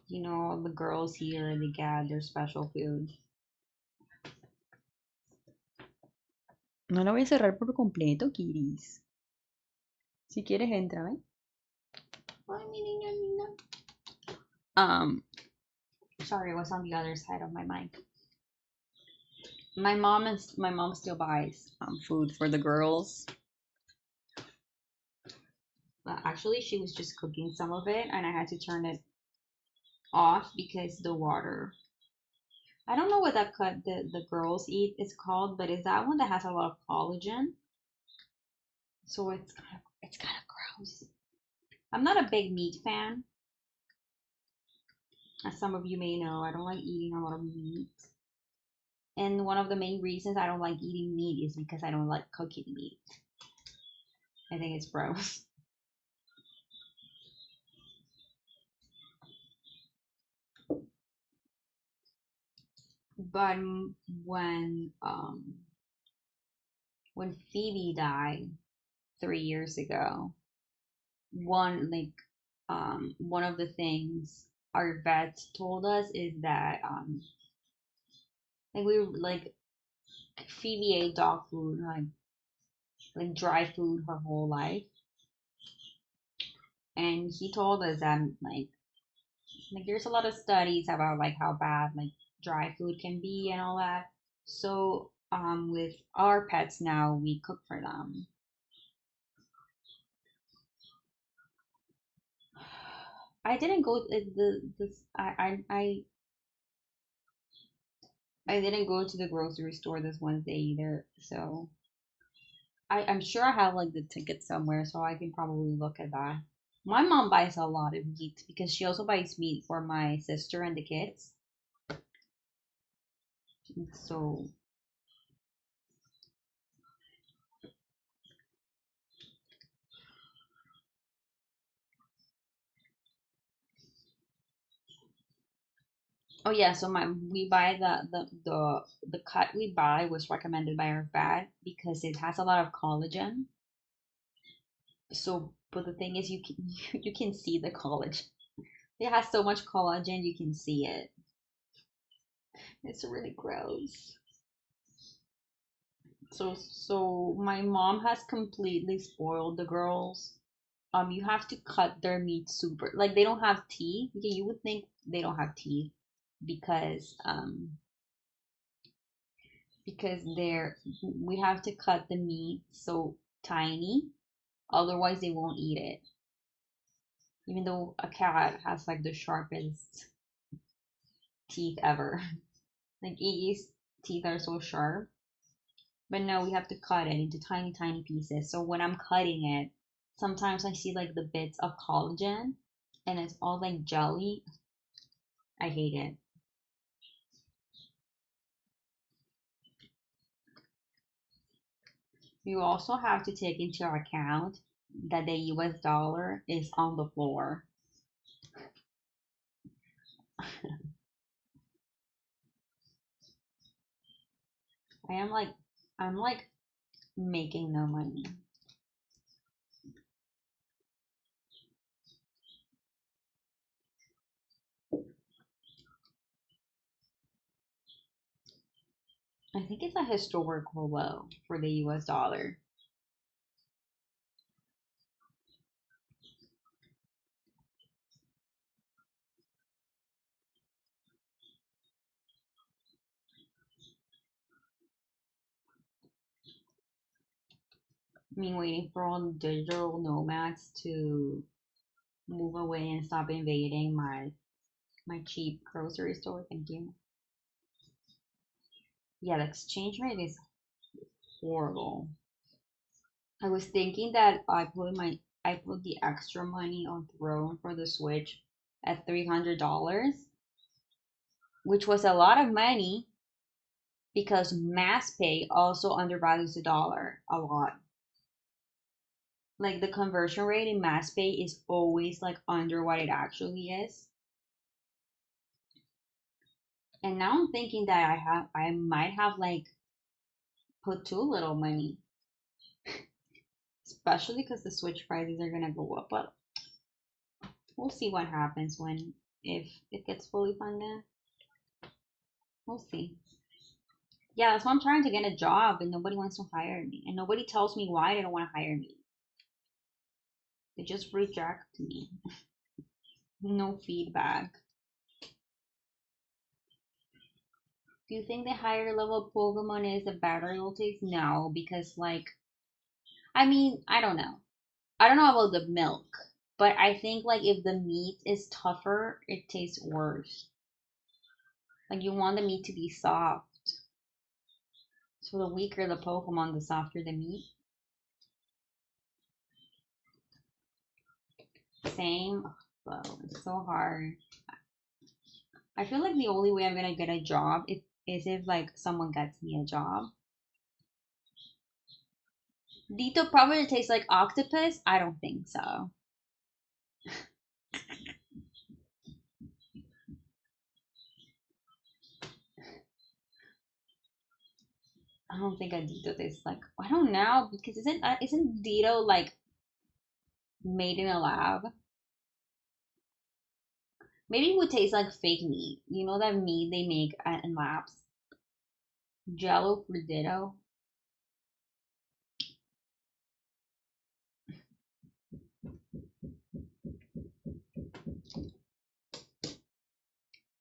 You know, the girls here, they get their special food. No lo voy a cerrar por completo, Kiris. Si quieres, entra, ¿ven? Ay, mi niña, niña. Sorry, it was on the other side of my mic. My mom still buys food for the girls. Actually, she was just cooking some of it, and I had to turn it off because the water. I don't know what that cut the girls eat is called, but it's that one that has a lot of collagen. So it's kind of gross. I'm not a big meat fan, as some of you may know. I don't like eating a lot of meat. And one of the main reasons I don't like eating meat is because I don't like cooking meat. I think it's gross. But when Phoebe died 3 years ago, one of the things our vets told us is that like we like Phoebe ate dog food like dry food her whole life, and he told us that like there's a lot of studies about like how bad like dry food can be and all that. So with our pets now, we cook for them. I didn't go the this I didn't go to the grocery store this Wednesday either, so I'm sure I have like the ticket somewhere, so I can probably look at that. My mom buys a lot of meat because she also buys meat for my sister and the kids. So, oh yeah, so my we buy the cut we buy was recommended by our vet because it has a lot of collagen. So, but the thing is, you can you can see the collagen. It has so much collagen, you can see it. It's really gross. So my mom has completely spoiled the girls. You have to cut their meat super like they don't have teeth. Okay, you would think they don't have teeth because because they're we have to cut the meat so tiny Otherwise, they won't eat it. Even though a cat has like the sharpest teeth ever. Like Iggy's teeth are so sharp. But no, we have to cut it into tiny, tiny pieces. So when I'm cutting it, sometimes I see like the bits of collagen and it's all like jelly. I hate it. You also have to take into account that the US dollar is on the floor. I am like, I'm like making no money. I think it's a historical low for the US dollar. I mean, waiting for all the digital nomads to move away and stop invading my cheap grocery store. Thank you. Yeah, the exchange rate is horrible. I was thinking that I put the extra money on Throne for the Switch at $300, which was a lot of money because mass pay also undervalues the dollar a lot. Like the conversion rate in mass pay is always like under what it actually is. And now I'm thinking that I might have like put too little money, especially because the Switch prices are gonna go up. But we'll see what happens when if it gets fully funded. We'll see. Yeah, that's why I'm trying to get a job and nobody wants to hire me. And nobody tells me why they don't want to hire me. They just reject me. No feedback. Do you think the higher level Pokemon is the better it'll taste? No, because like I mean, I don't know. I don't know about the milk, but I think like if the meat is tougher, it tastes worse. Like you want the meat to be soft. So the weaker the Pokemon, the softer the meat. Same. Oh, it's so hard. I feel like the only way I'm gonna get a job is if like someone gets me a job. Dito probably tastes like octopus. I don't think so. I don't think a Dito tastes like. I don't know because isn't Dito like made in a lab? Maybe it would taste like fake meat. You know that meat they make in labs? Jello for Ditto.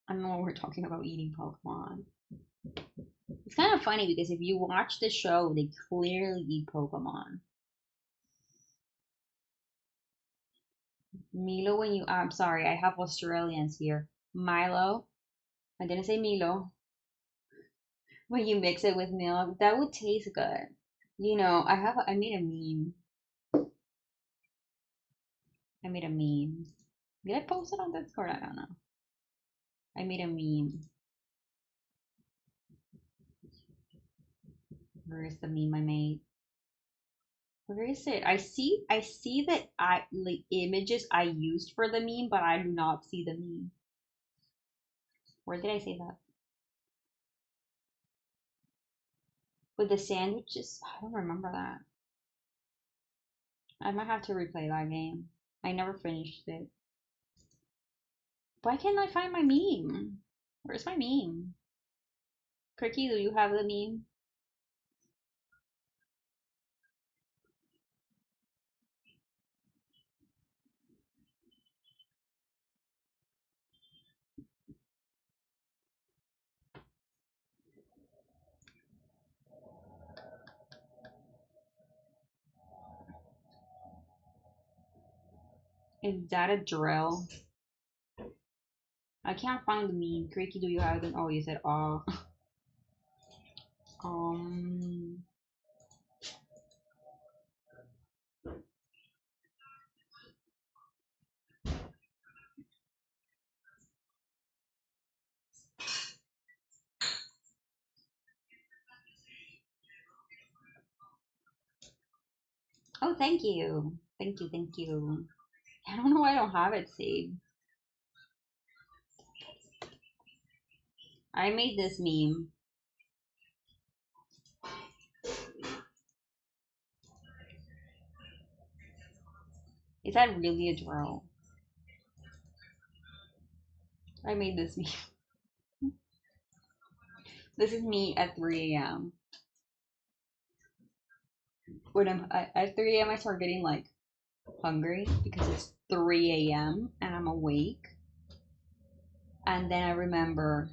I don't know what we're talking about eating Pokemon. It's kind of funny because if you watch the show, they clearly eat Pokemon. Milo, when you, I'm sorry, I have Australians here. Milo, I didn't say Milo. When you mix it with milk, that would taste good. I made a meme. I made a meme. Did I post it on Discord? I don't know. I made a meme. Where is the meme I made? Where is it? I see that the images I used for the meme, but I do not see the meme. Where did I say that? With the sandwiches? I don't remember that. I might have to replay that game. I never finished it. Why can't I find my meme? Where's my meme? Cricky, do you have the meme? Is that a drill? I can't find the meme. Creaky, do you have them? Oh, you said oh. Um. Oh, thank you. Thank you. Thank you. I don't know why I don't have it saved. I made this meme. Is that really a drill? I made this meme. This is me at 3 a.m. When at 3 a.m. I start getting like hungry because it's 3 a.m. and I'm awake. And then I remember,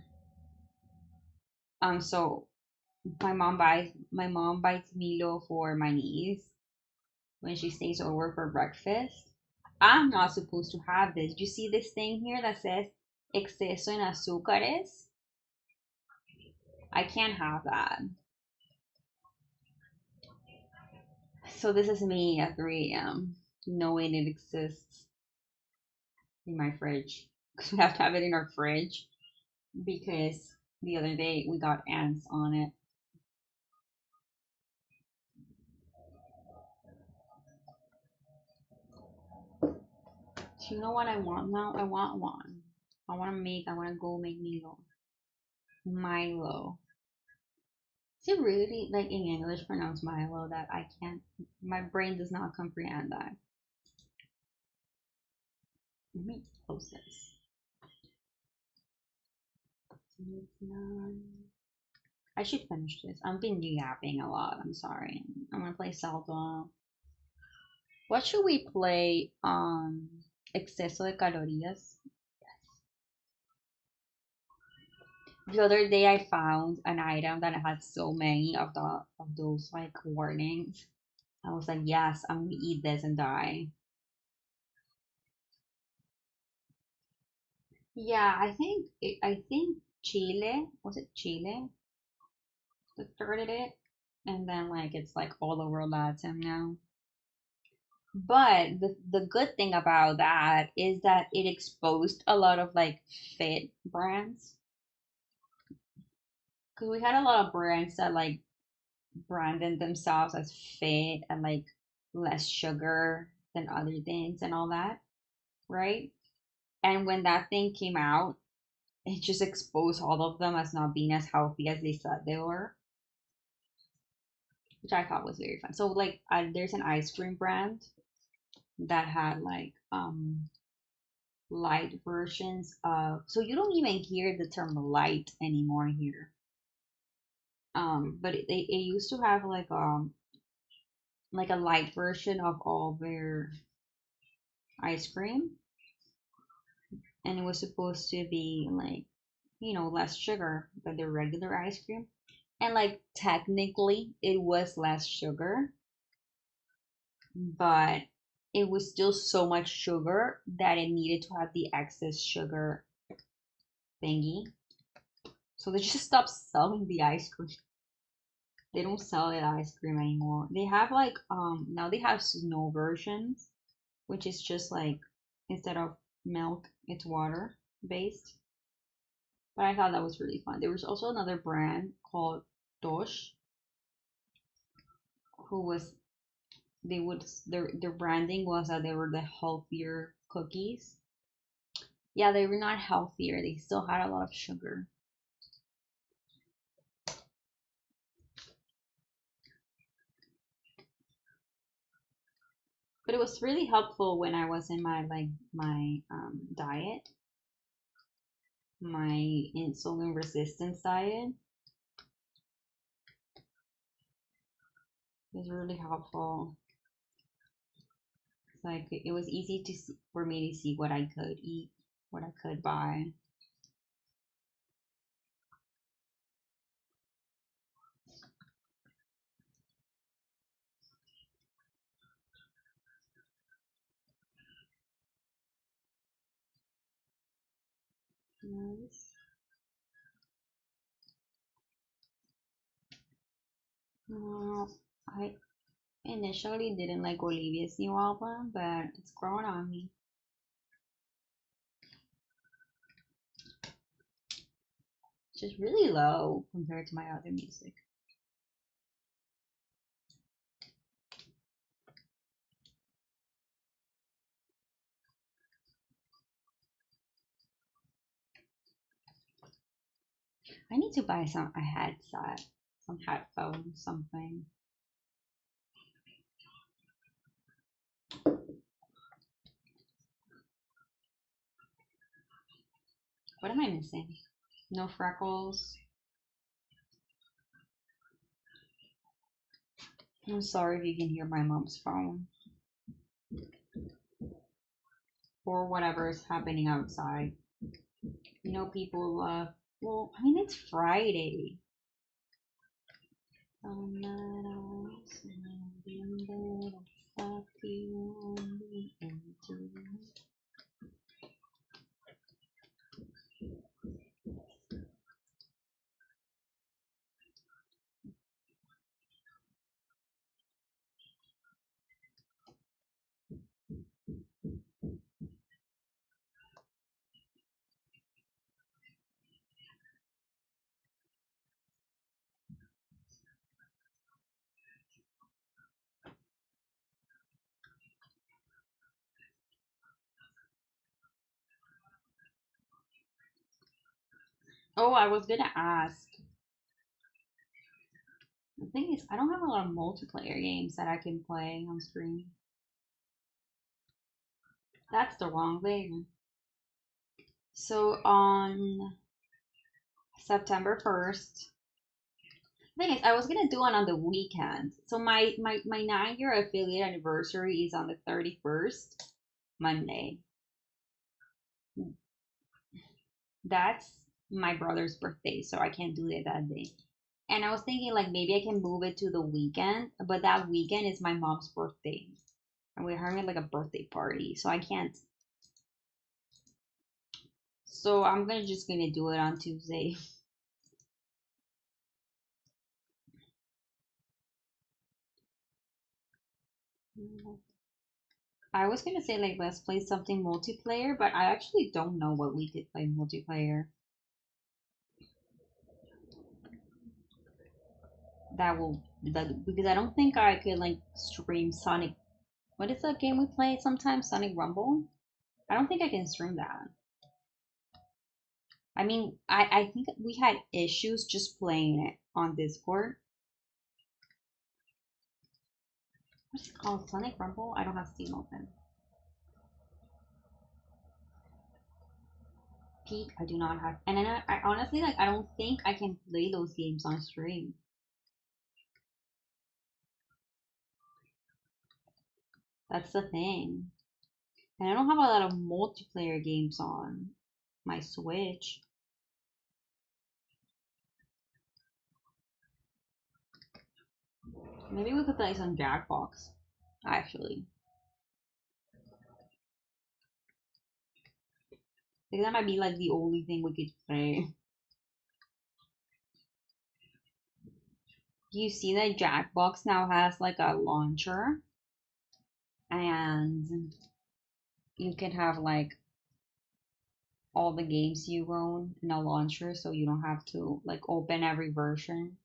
so my mom buys Milo for my niece when she stays over for breakfast. I'm not supposed to have this. You see this thing here that says exceso en azúcares? I can't have that. So this is me at 3 a.m. knowing it exists in my fridge. Because we have to have it in our fridge because the other day we got ants on it. So you know what I want now? I want one. I want to go make Milo. Milo. Is it really like in English pronounced Milo that I can't, my brain does not comprehend that. Let me close this. I should finish this. I've been yapping a lot. I'm sorry. I'm gonna play Zelda. What should we play? Exceso de calorías. The other day I found an item that had so many of those like warnings. I was like, yes, I'm gonna eat this and die. Yeah, I think Chile, was it Chile that started it? And then like it's like all over Latin now. But the good thing about that is that it exposed a lot of like fit brands. Because we had a lot of brands that like branded themselves as fit and like less sugar than other things and all that, right? And when that thing came out, it just exposed all of them as not being as healthy as they said they were, which I thought was very fun. So like, there's an ice cream brand that had like light versions of. So you don't even hear the term light anymore here. But it used to have like a light version of all their ice cream, and it was supposed to be like, less sugar than the regular ice cream. And like technically it was less sugar, but it was still so much sugar that it needed to have the excess sugar thingy. So they just stopped selling the ice cream. They don't sell the ice cream anymore. They have like now they have snow versions, which is just like instead of milk, it's water based. But I thought that was really fun. There was also another brand called Tosh, who was they would their branding was that they were the healthier cookies. Yeah, they were not healthier. They still had a lot of sugar. But it was really helpful when I was in my diet, my insulin resistance diet. It was really helpful. Like it was easy to see, for me to see what I could eat, what I could buy. Nice. I initially didn't like Olivia's new album, but it's growing on me. It's just really low compared to my other music. I need to buy a headset, some headphones, something. What am I missing? No freckles. I'm sorry if you can hear my mom's phone or whatever is happening outside. You know, people, well, I mean, it's Friday. Oh, I was gonna ask. The thing is, I don't have a lot of multiplayer games that I can play on stream. That's the wrong thing. So on September 1st, the thing is, I was gonna do it on the weekend. So my 9-year affiliate anniversary is on the 31st, Monday. That's my brother's birthday, so I can't do it that day. And I was thinking like maybe I can move it to the weekend, but that weekend is my mom's birthday. And we're having like a birthday party, so I can't. So I'm gonna just gonna do it on Tuesday. I was gonna say like let's play something multiplayer, but I actually don't know what we could play multiplayer. That because I don't think I could like stream Sonic. What is that game we play sometimes? Sonic Rumble? I don't think I can stream that. I mean, I think we had issues just playing it on Discord. What's it called? Sonic Rumble? I don't have Steam open. Peak, I do not have. And then I honestly like I don't think I can play those games on stream. That's the thing. And I don't have a lot of multiplayer games on my Switch. Maybe we could play some Jackbox, actually. I think that might be like the only thing we could play. Do you see that Jackbox now has like a launcher? And you can have like all the games you own in a launcher so you don't have to like open every version.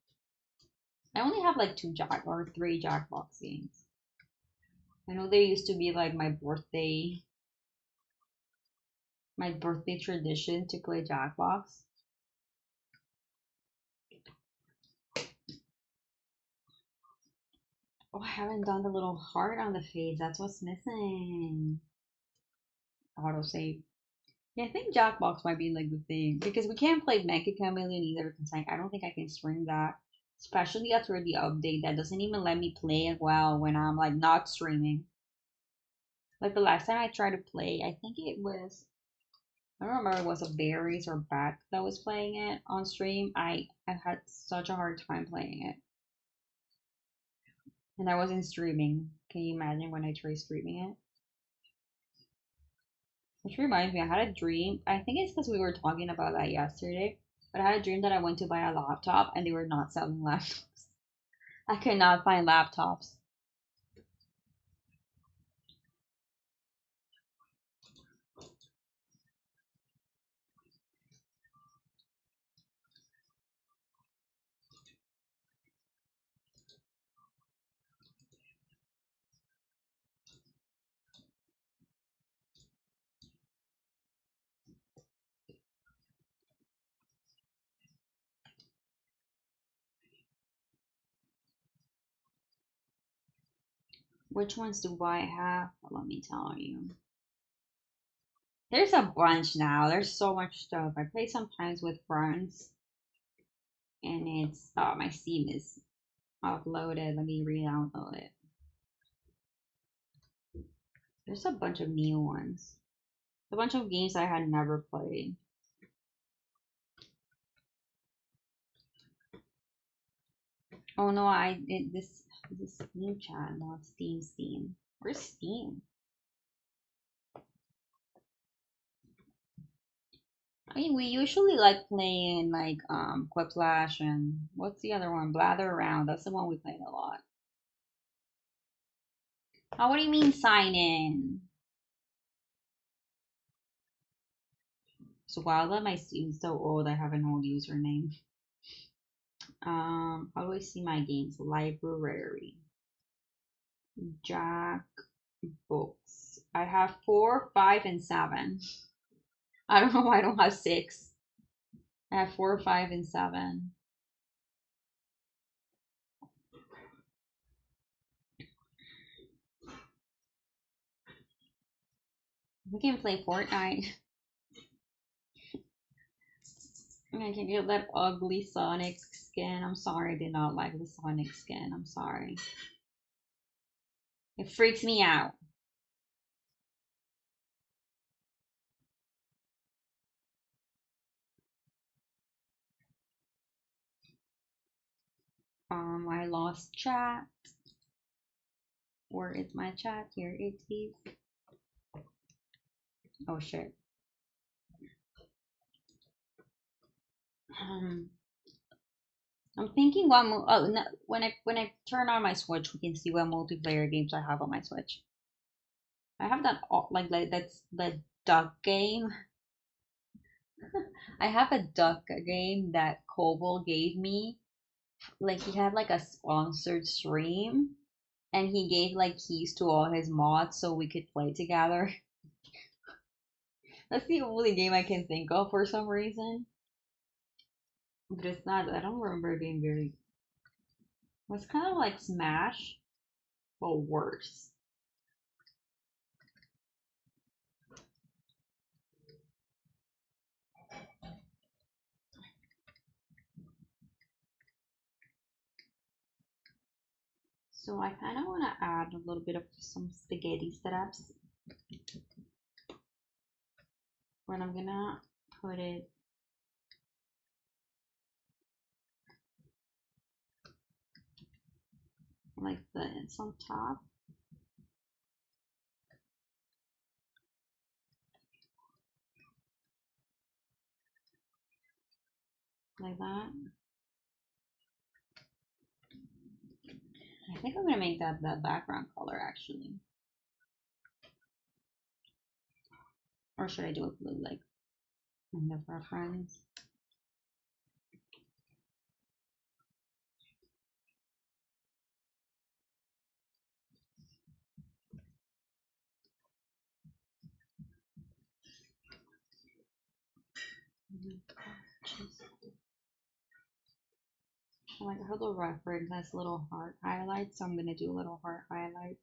I only have like two Jack or three Jackbox games. I know there used to be like my birthday tradition to play Jackbox. Oh, I haven't done the little heart on the face. That's what's missing. Autosave. Yeah, I think Jackbox might be like the thing because we can't play Mecha Chameleon either. Because I don't think I can stream that, especially after the update that doesn't even let me play it well when I'm like not streaming. Like the last time I tried to play, I think it was I don't remember if it was a Berries or Beck that was playing it on stream. I had such a hard time playing it, and I wasn't streaming. Can you imagine when I tried streaming it? Which reminds me, I had a dream. I think it's because we were talking about that yesterday. But I had a dream that I went to buy a laptop and they were not selling laptops. I could not find laptops. Which ones do I have? Let me tell you. There's a bunch now. There's so much stuff. I play sometimes with friends, and it's my Steam is uploaded. Let me re-download it. There's a bunch of new ones. A bunch of games I had never played. Oh no, this Steam chat, not Steam. Where's Steam? I mean, we usually like playing like Quiplash and what's the other one? Blather Around. That's the one we played a lot. Oh, what do you mean sign in? So wow, that my Steam's so old. I have an old username. How do I see my games? Library. Jack books. I have 4, 5, and 7. I don't know why I don't have 6. I have 4, 5, and 7. We can play Fortnite. I can get that ugly Sonic skin. I'm sorry, I did not like the Sonic skin. I'm sorry. It freaks me out. I lost chat. Where is my chat? Here it is. Oh shit. Um, I'm thinking no, when I turn on my Switch, we can see what multiplayer games I have on my Switch. I have that like that's the duck game. I have a duck game that Koval gave me. Like he had like a sponsored stream, and he gave like keys to all his mods so we could play together. That's the only game I can think of for some reason. But it's not. I don't remember it being very. It's kind of like Smash, but worse. So I kind of want to add a little bit of some spaghetti setups. When I'm gonna put it like this on top. Like that. I think I'm gonna make that background color actually. Or should I do it blue like kind of reference? Like her little reference has little heart highlights, so I'm gonna do little heart highlights.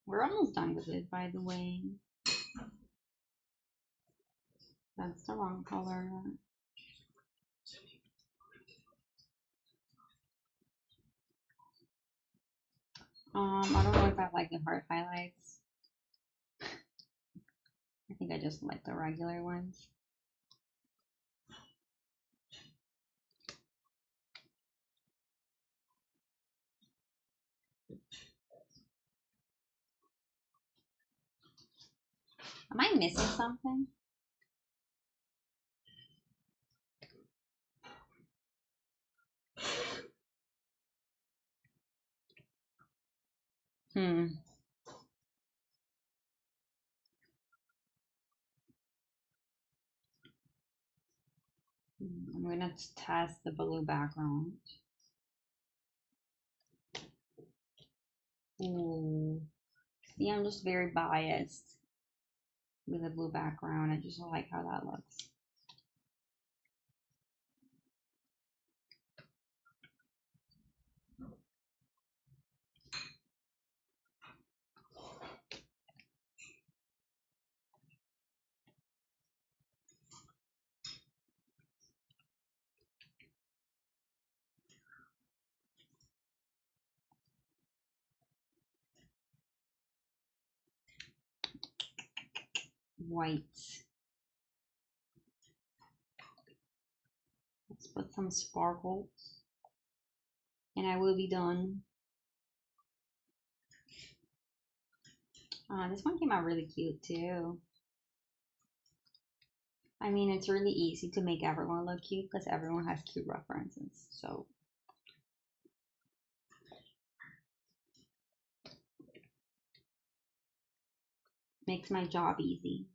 We're almost done with it, by the way. That's the wrong color. I don't know if I like the hard highlights. I think I just like the regular ones. Am I missing something? Hmm. I'm gonna test the blue background. Ooh. See, I'm just very biased with the blue background. I just don't like how that looks. White. Let's put some sparkles. And I will be done. This one came out really cute too. I mean, it's really easy to make everyone look cute because everyone has cute references. So makes my job easy.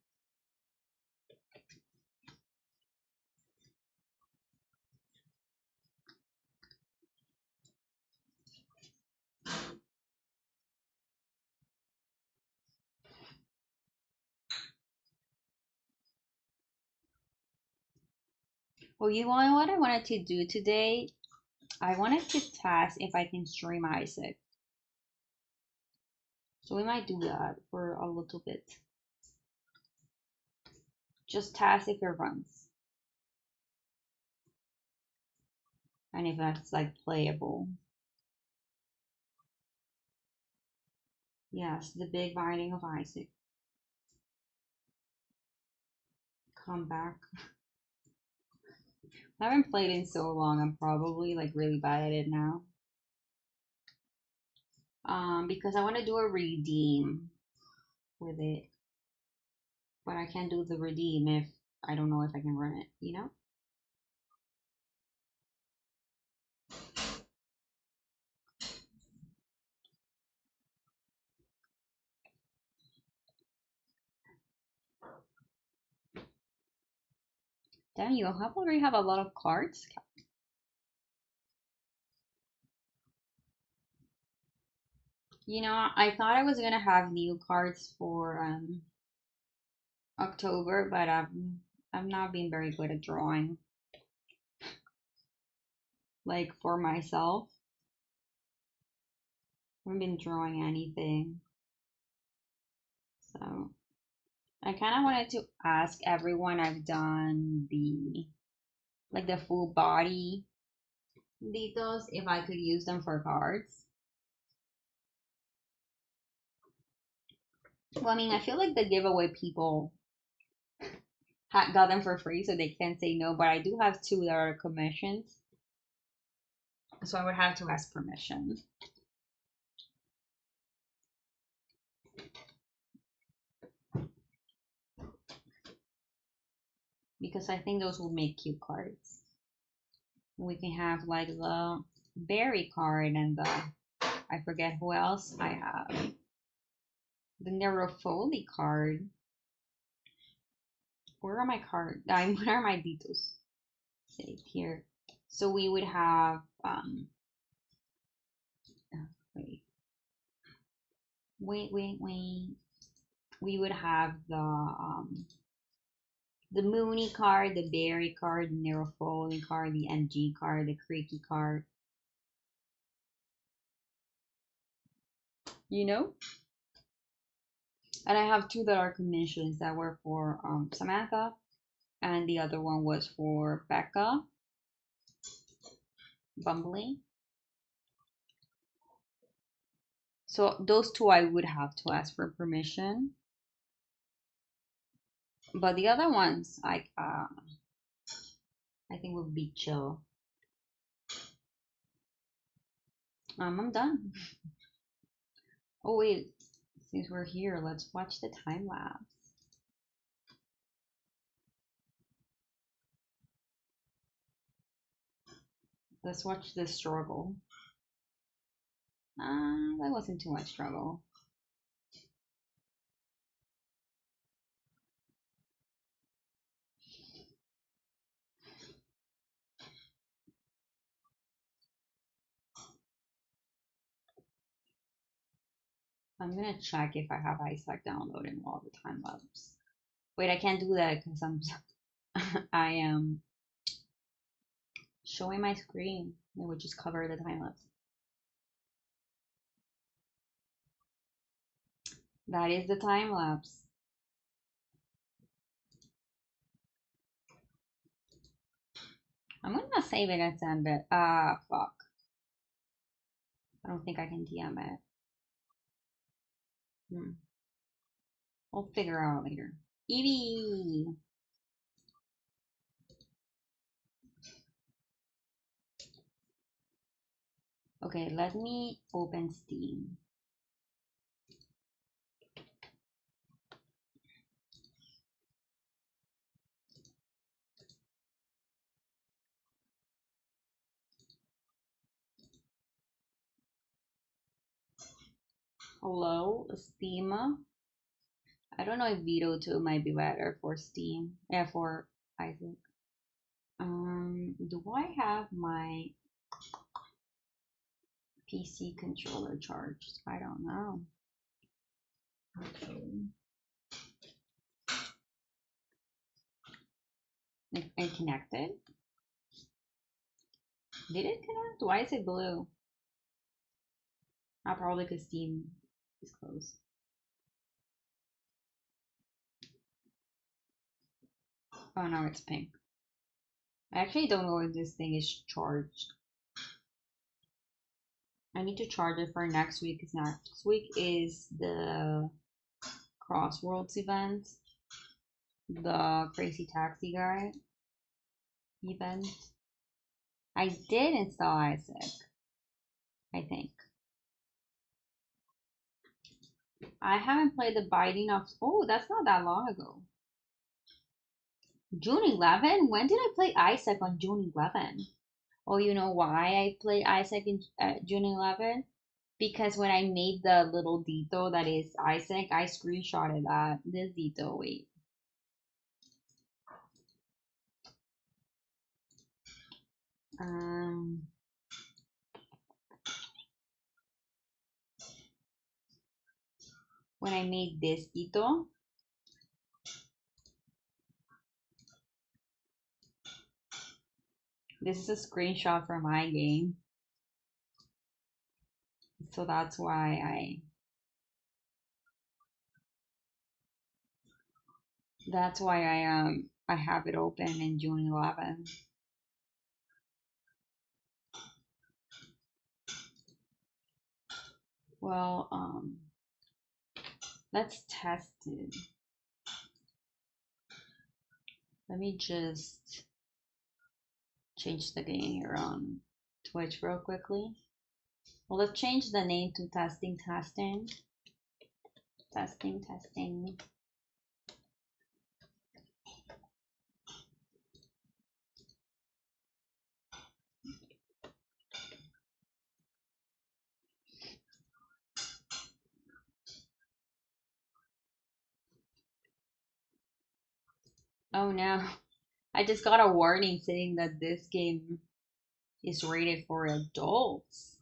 Well, you know what I wanted to do today? I wanted to test if I can stream Isaac. So we might do that for a little bit. Just test if it runs. And if that's like playable. Yes, the big binding of Isaac. Come back. I haven't played in so long, I'm probably like really bad at it now. Because I want to do a redeem with it. But I can't do the redeem if I don't know if I can run it, you know? Damn, you already have a lot of cards. You know, I thought I was gonna have new cards for October, but I'm not being very good at drawing. Like for myself, I haven't been drawing anything. So I kind of wanted to ask everyone I've done the full body details if I could use them for cards. Well, I mean, I feel like the giveaway people got them for free, so they can't say no. But I do have two that are commissions, so I would have to ask permission. Because I think those will make cute cards. We can have like the berry card and the, I forget who else I have. The Nerofoli card. Where are my cards? Where are my details? Saved here. So we would have wait. We would have the Mooney card, the Berry card, the Nerofoli card, the NG card, the Creaky card. You know? And I have two that are commissions that were for Samantha, and the other one was for Becca Bumbly. So those two I would have to ask for permission. But the other ones, I think would be chill. I'm done. Oh wait, since we're here, let's watch the time lapse. Let's watch the struggle. That wasn't too much struggle. I'm gonna check if I have Isaac downloaded while the time lapse. Wait, I can't do that because I am showing my screen. It would just cover the time lapse. That is the time lapse. I'm gonna save it and send it. Fuck. I don't think I can DM it. We'll figure out later. Evie! Okay, let me open Steam. Hello, Steam. I don't know if Veto 2 might be better for Steam. Yeah, for Isaac. Do I have my PC controller charged? I don't know. Actually. And connected? Did it connect? Why is it blue? Probably because Steam is closed. Oh no, it's pink. I actually don't know if this thing is charged. I need to charge it for next week because next week is the Crossworlds event, the Crazy Taxi Guy event. I did install Isaac, I think. I haven't played the Binding of. Oh, that's not that long ago. June 11? When did I play Isaac on June 11? Oh, you know why I played Isaac in June 11? Because when I made the little Dito that is Isaac, I screenshotted that. This Dito, wait. Um, when I made this Dito, this is a screenshot from my game. So that's why I have it open in June 11. Well, let's test it. Let me just change the game here on Twitch real quickly. Well, let's change the name to testing. Oh no, I just got a warning saying that this game is rated for adults.